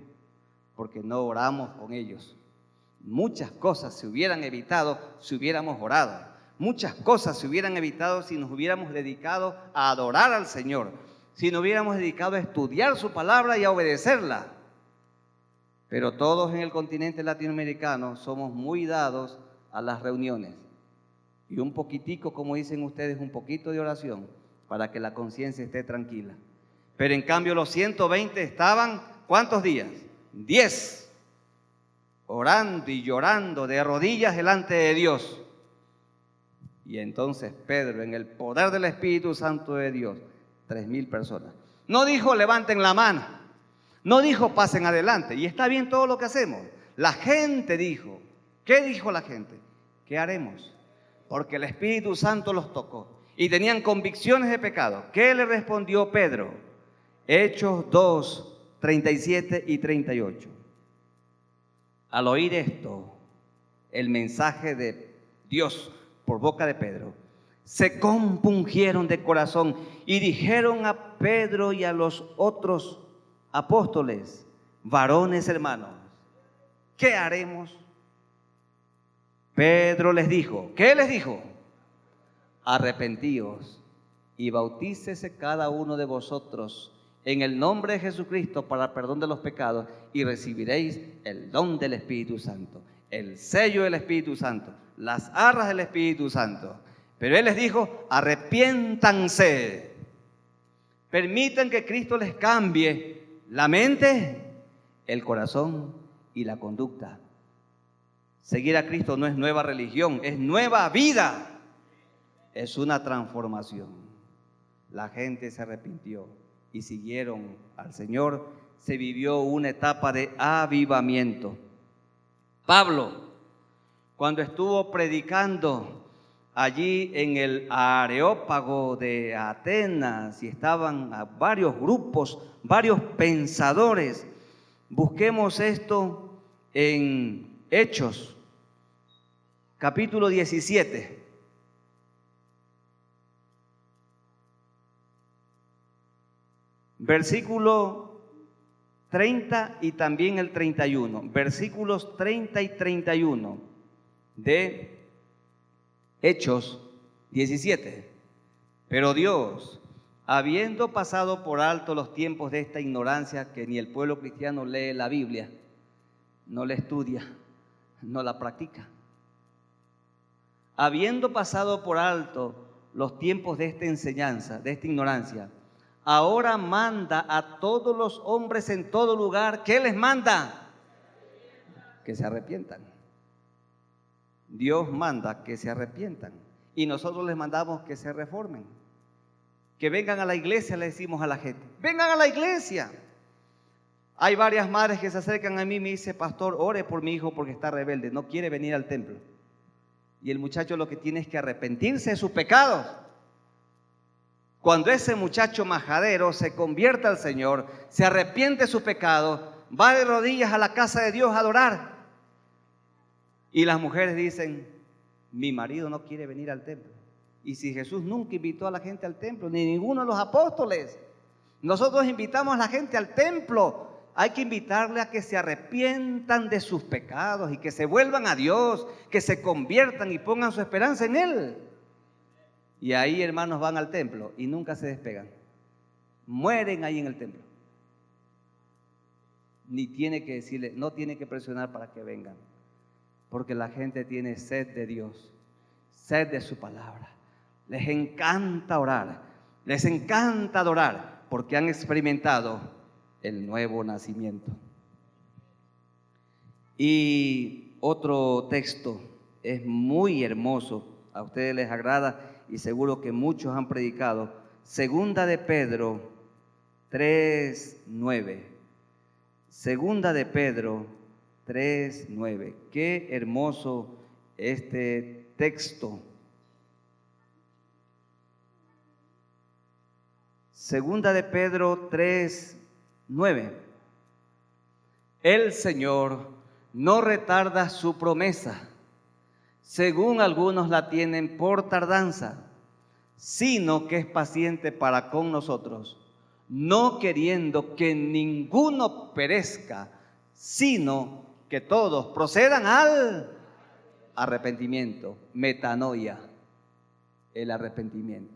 porque no oramos con ellos. Muchas cosas se hubieran evitado si hubiéramos orado. Muchas cosas se hubieran evitado si nos hubiéramos dedicado a adorar al Señor, si nos hubiéramos dedicado a estudiar su palabra y a obedecerla. Pero todos en el continente latinoamericano somos muy dados a las reuniones. Y un poquitico, como dicen ustedes, un poquito de oración para que la conciencia esté tranquila. Pero en cambio los 120 estaban, ¿cuántos días? 10. Orando y llorando de rodillas delante de Dios. Y entonces Pedro, en el poder del Espíritu Santo de Dios, 3,000 personas. No dijo levanten la mano, no dijo pasen adelante. Y está bien todo lo que hacemos. La gente dijo, ¿qué dijo la gente? ¿Qué haremos? Porque el Espíritu Santo los tocó y tenían convicciones de pecado. ¿Qué le respondió Pedro? Hechos 2, 37 y 38. Al oír esto, el mensaje de Dios por boca de Pedro, se compungieron de corazón y dijeron a Pedro y a los otros apóstoles, varones hermanos, ¿qué haremos? Pedro les dijo, ¿qué les dijo? Arrepentíos y bautícese cada uno de vosotros en el nombre de Jesucristo para el perdón de los pecados y recibiréis el don del Espíritu Santo, el sello del Espíritu Santo, las arras del Espíritu Santo. Pero Él les dijo, arrepiéntanse, permitan que Cristo les cambie la mente, el corazón y la conducta. Seguir a Cristo no es nueva religión, es nueva vida, es una transformación. La gente se arrepintió y siguieron al Señor, se vivió una etapa de avivamiento. Pablo, cuando estuvo predicando allí en el Areópago de Atenas y estaban varios grupos, varios pensadores, busquemos esto en Hechos, capítulo 17. Versículo 30 y también el 31, versículos 30 y 31 de Hechos 17. Pero Dios, habiendo pasado por alto los tiempos de esta ignorancia, que ni el pueblo cristiano lee la Biblia, no la estudia, no la practica. Habiendo pasado por alto los tiempos de esta enseñanza, de esta ignorancia, ahora manda a todos los hombres en todo lugar. ¿Qué les manda? Que se arrepientan. Dios manda que se arrepientan y nosotros les mandamos que se reformen. Que vengan a la iglesia, le decimos a la gente, vengan a la iglesia. Hay varias madres que se acercan a mí y me dicen, pastor, ore por mi hijo porque está rebelde, no quiere venir al templo. Y el muchacho lo que tiene es que arrepentirse de sus pecados. Cuando ese muchacho majadero se convierta al Señor, se arrepiente de sus pecados, va de rodillas a la casa de Dios a adorar. Y las mujeres dicen, mi marido no quiere venir al templo. Y si Jesús nunca invitó a la gente al templo, ni ninguno de los apóstoles, nosotros invitamos a la gente al templo. Hay que invitarle a que se arrepientan de sus pecados y que se vuelvan a Dios, que se conviertan y pongan su esperanza en Él. Y ahí, hermanos, van al templo y nunca se despegan. Mueren ahí en el templo. Ni tiene que decirle, no tiene que presionar para que vengan. Porque la gente tiene sed de Dios, sed de su palabra. Les encanta orar, les encanta adorar, porque han experimentado el nuevo nacimiento. Y otro texto es muy hermoso, a ustedes les agrada y seguro que muchos han predicado. Segunda de Pedro 3:9. Segunda de Pedro 3:9. Qué hermoso este texto. Segunda de Pedro 3:9. El Señor no retarda su promesa, según algunos la tienen por tardanza, sino que es paciente para con nosotros, no queriendo que ninguno perezca, sino que todos procedan al arrepentimiento, metanoia, el arrepentimiento.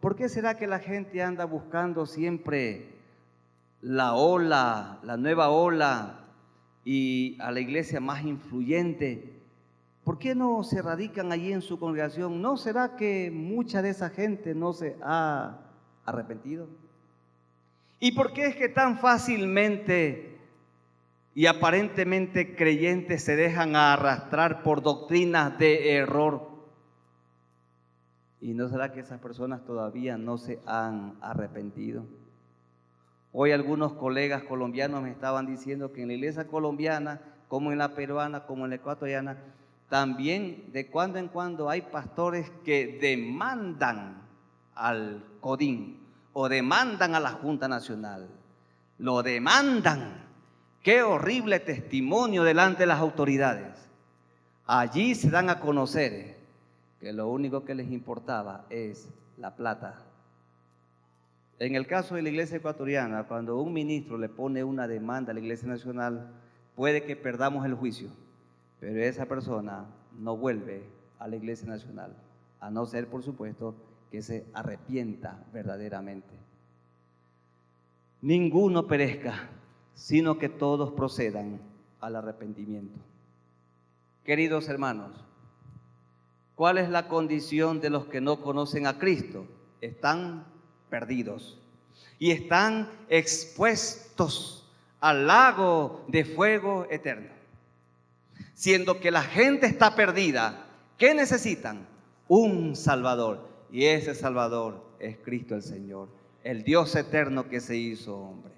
¿Por qué será que la gente anda buscando siempre la ola, la nueva ola y a la iglesia más influyente? ¿Por qué no se radican allí en su congregación? ¿No será que mucha de esa gente no se ha arrepentido? ¿Y por qué es que tan fácilmente y aparentemente creyentes se dejan arrastrar por doctrinas de error? ¿Y no será que esas personas todavía no se han arrepentido? Hoy algunos colegas colombianos me estaban diciendo que en la iglesia colombiana, como en la peruana, como en la ecuatoriana, también de cuando en cuando hay pastores que demandan al CODIN o demandan a la Junta Nacional. Lo demandan. Qué horrible testimonio delante de las autoridades. Allí se dan a conocer que lo único que les importaba es la plata. En el caso de la iglesia ecuatoriana, cuando un ministro le pone una demanda a la iglesia nacional, puede que perdamos el juicio, pero esa persona no vuelve a la iglesia nacional, a no ser, por supuesto, que se arrepienta verdaderamente. Ninguno perezca, sino que todos procedan al arrepentimiento. Queridos hermanos, ¿cuál es la condición de los que no conocen a Cristo? Están perdidos y están expuestos al lago de fuego eterno. Siendo que la gente está perdida, ¿qué necesitan? Un Salvador, y ese Salvador es Cristo el Señor, el Dios eterno que se hizo hombre.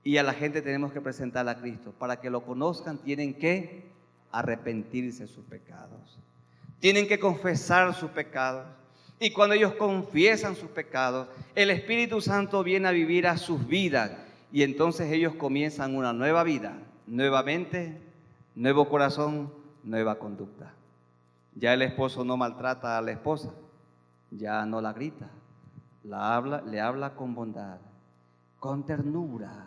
Y a la gente tenemos que presentar a Cristo. Para que lo conozcan tienen que arrepentirse de sus pecados, tienen que confesar sus pecados. Y cuando ellos confiesan sus pecados, el Espíritu Santo viene a vivir a sus vidas. Y entonces ellos comienzan una nueva vida, nuevamente, nuevo corazón, nueva conducta. Ya el esposo no maltrata a la esposa, ya no la grita, le habla con bondad, con ternura,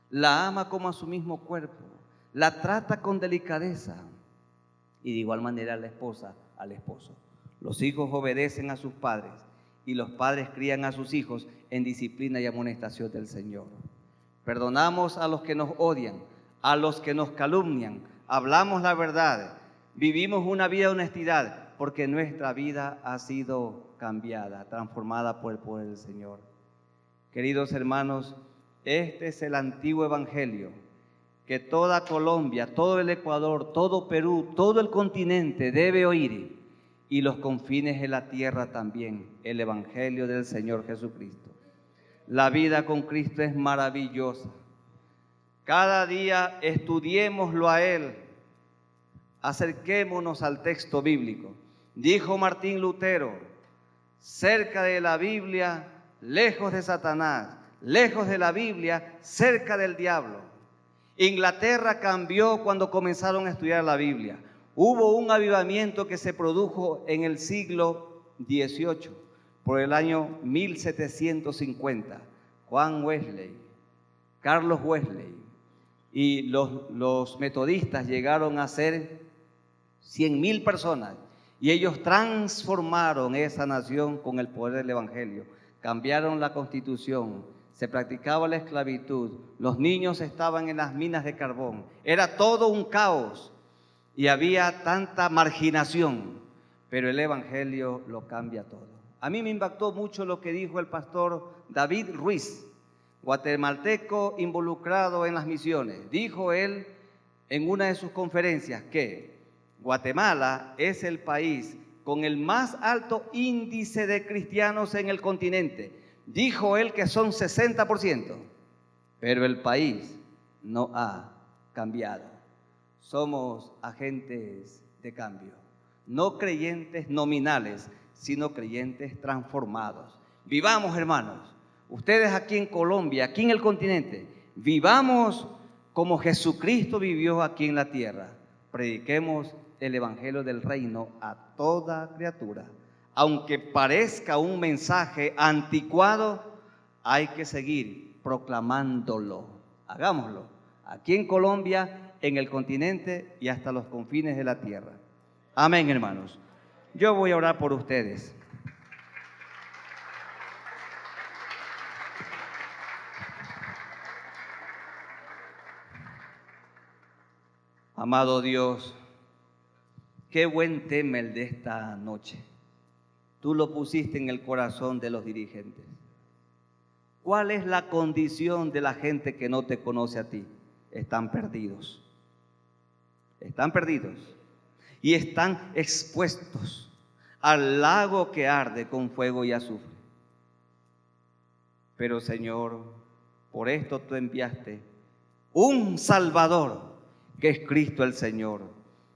la ama como a su mismo cuerpo, la trata con delicadeza. Y de igual manera la esposa al esposo. Los hijos obedecen a sus padres y los padres crían a sus hijos en disciplina y amonestación del Señor. Perdonamos a los que nos odian, a los que nos calumnian, hablamos la verdad, vivimos una vida de honestidad, porque nuestra vida ha sido cambiada, transformada por el poder del Señor. Queridos hermanos, este es el antiguo evangelio que toda Colombia, todo el Ecuador, todo Perú, todo el continente debe oír, y los confines de la tierra también, el evangelio del Señor Jesucristo. La vida con Cristo es maravillosa. Cada día estudiémoslo a Él, acerquémonos al texto bíblico. Dijo Martín Lutero: cerca de la Biblia, lejos de Satanás; lejos de la Biblia, cerca del diablo. Inglaterra cambió cuando comenzaron a estudiar la Biblia. Hubo un avivamiento que se produjo en el siglo XVIII, por el año 1750. Juan Wesley, Carlos Wesley y los metodistas llegaron a ser 100.000 personas, y ellos transformaron esa nación con el poder del evangelio. Cambiaron la constitución, se practicaba la esclavitud, los niños estaban en las minas de carbón, era todo un caos y había tanta marginación, pero el evangelio lo cambia todo. A mí me impactó mucho lo que dijo el pastor David Ruiz, guatemalteco involucrado en las misiones. Dijo él en una de sus conferencias que Guatemala es el país con el más alto índice de cristianos en el continente. Dijo él que son 60%, pero el país no ha cambiado. Somos agentes de cambio, no creyentes nominales, sino creyentes transformados. Vivamos, hermanos, ustedes aquí en Colombia, aquí en el continente, vivamos como Jesucristo vivió aquí en la tierra. Prediquemos el evangelio del reino a toda criatura. Aunque parezca un mensaje anticuado, hay que seguir proclamándolo. Hagámoslo aquí en Colombia, en el continente y hasta los confines de la tierra. Amén, hermanos. Yo voy a orar por ustedes. Amado Dios, qué buen tema el de esta noche. Tú lo pusiste en el corazón de los dirigentes. ¿Cuál es la condición de la gente que no te conoce a ti? Están perdidos. Están perdidos y están expuestos al lago que arde con fuego y azufre. Pero Señor, por esto tú enviaste un Salvador, que es Cristo el Señor.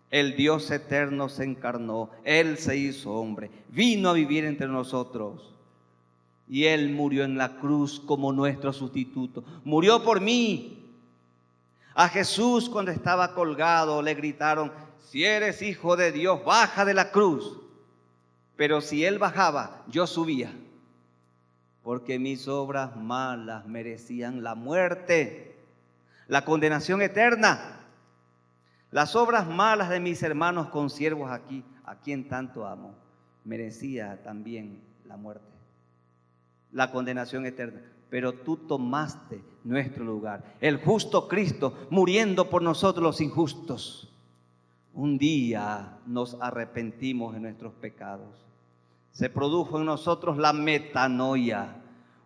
El Dios eterno se encarnó, Él se hizo hombre, vino a vivir entre nosotros. Y Él murió en la cruz como nuestro sustituto. Murió por mí. A Jesús, cuando estaba colgado, le gritaron: si eres hijo de Dios, baja de la cruz. Pero si Él bajaba, yo subía, porque mis obras malas merecían la muerte, la condenación eterna. Las obras malas de mis hermanos consiervos aquí, a quien tanto amo, merecía también la muerte, la condenación eterna. Pero tú tomaste nuestro lugar, el justo Cristo muriendo por nosotros los injustos. Un día nos arrepentimos de nuestros pecados. Se produjo en nosotros la metanoia.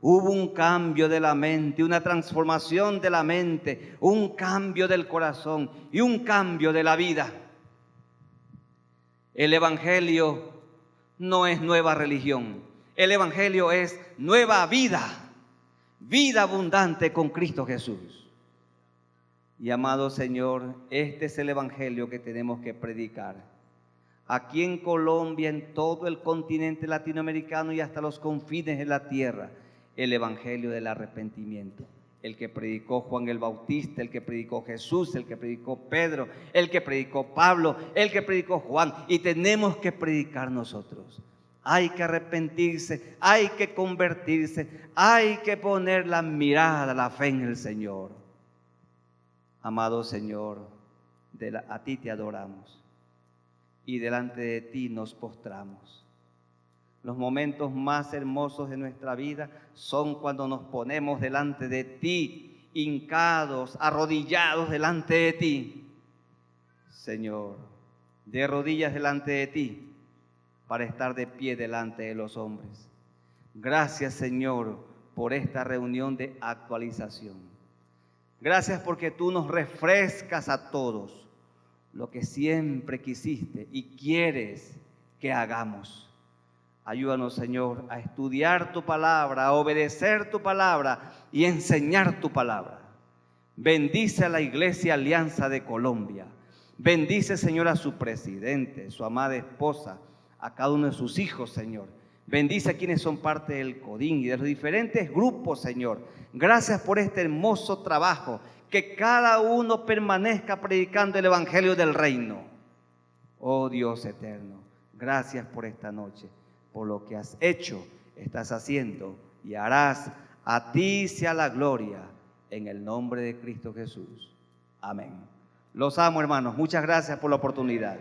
Hubo un cambio de la mente, una transformación de la mente, un cambio del corazón y un cambio de la vida. El Evangelio no es nueva religión. El Evangelio es nueva vida, vida abundante con Cristo Jesús. Y amado Señor, este es el Evangelio que tenemos que predicar. Aquí en Colombia, en todo el continente latinoamericano y hasta los confines de la tierra, el Evangelio del arrepentimiento. El que predicó Juan el Bautista, el que predicó Jesús, el que predicó Pedro, el que predicó Pablo, el que predicó Juan. Y tenemos que predicar nosotros. Hay que arrepentirse, hay que convertirse, hay que poner la mirada, la fe en el Señor. Amado Señor, a ti te adoramos y delante de ti nos postramos. Los momentos más hermosos de nuestra vida son cuando nos ponemos delante de ti, hincados, arrodillados delante de ti. Señor, de rodillas delante de ti, para estar de pie delante de los hombres. Gracias, Señor, por esta reunión de actualización. Gracias porque tú nos refrescas a todos lo que siempre quisiste y quieres que hagamos. Ayúdanos, Señor, a estudiar tu palabra, a obedecer tu palabra y enseñar tu palabra. Bendice a la Iglesia Alianza de Colombia. Bendice, Señor, a su presidente, su amada esposa, a cada uno de sus hijos, Señor. Bendice a quienes son parte del CODIN y de los diferentes grupos, Señor. Gracias por este hermoso trabajo. Que cada uno permanezca predicando el Evangelio del Reino. Oh Dios eterno, gracias por esta noche, por lo que has hecho, estás haciendo y harás. A ti sea la gloria, en el nombre de Cristo Jesús. Amén. Los amo, hermanos. Muchas gracias por la oportunidad.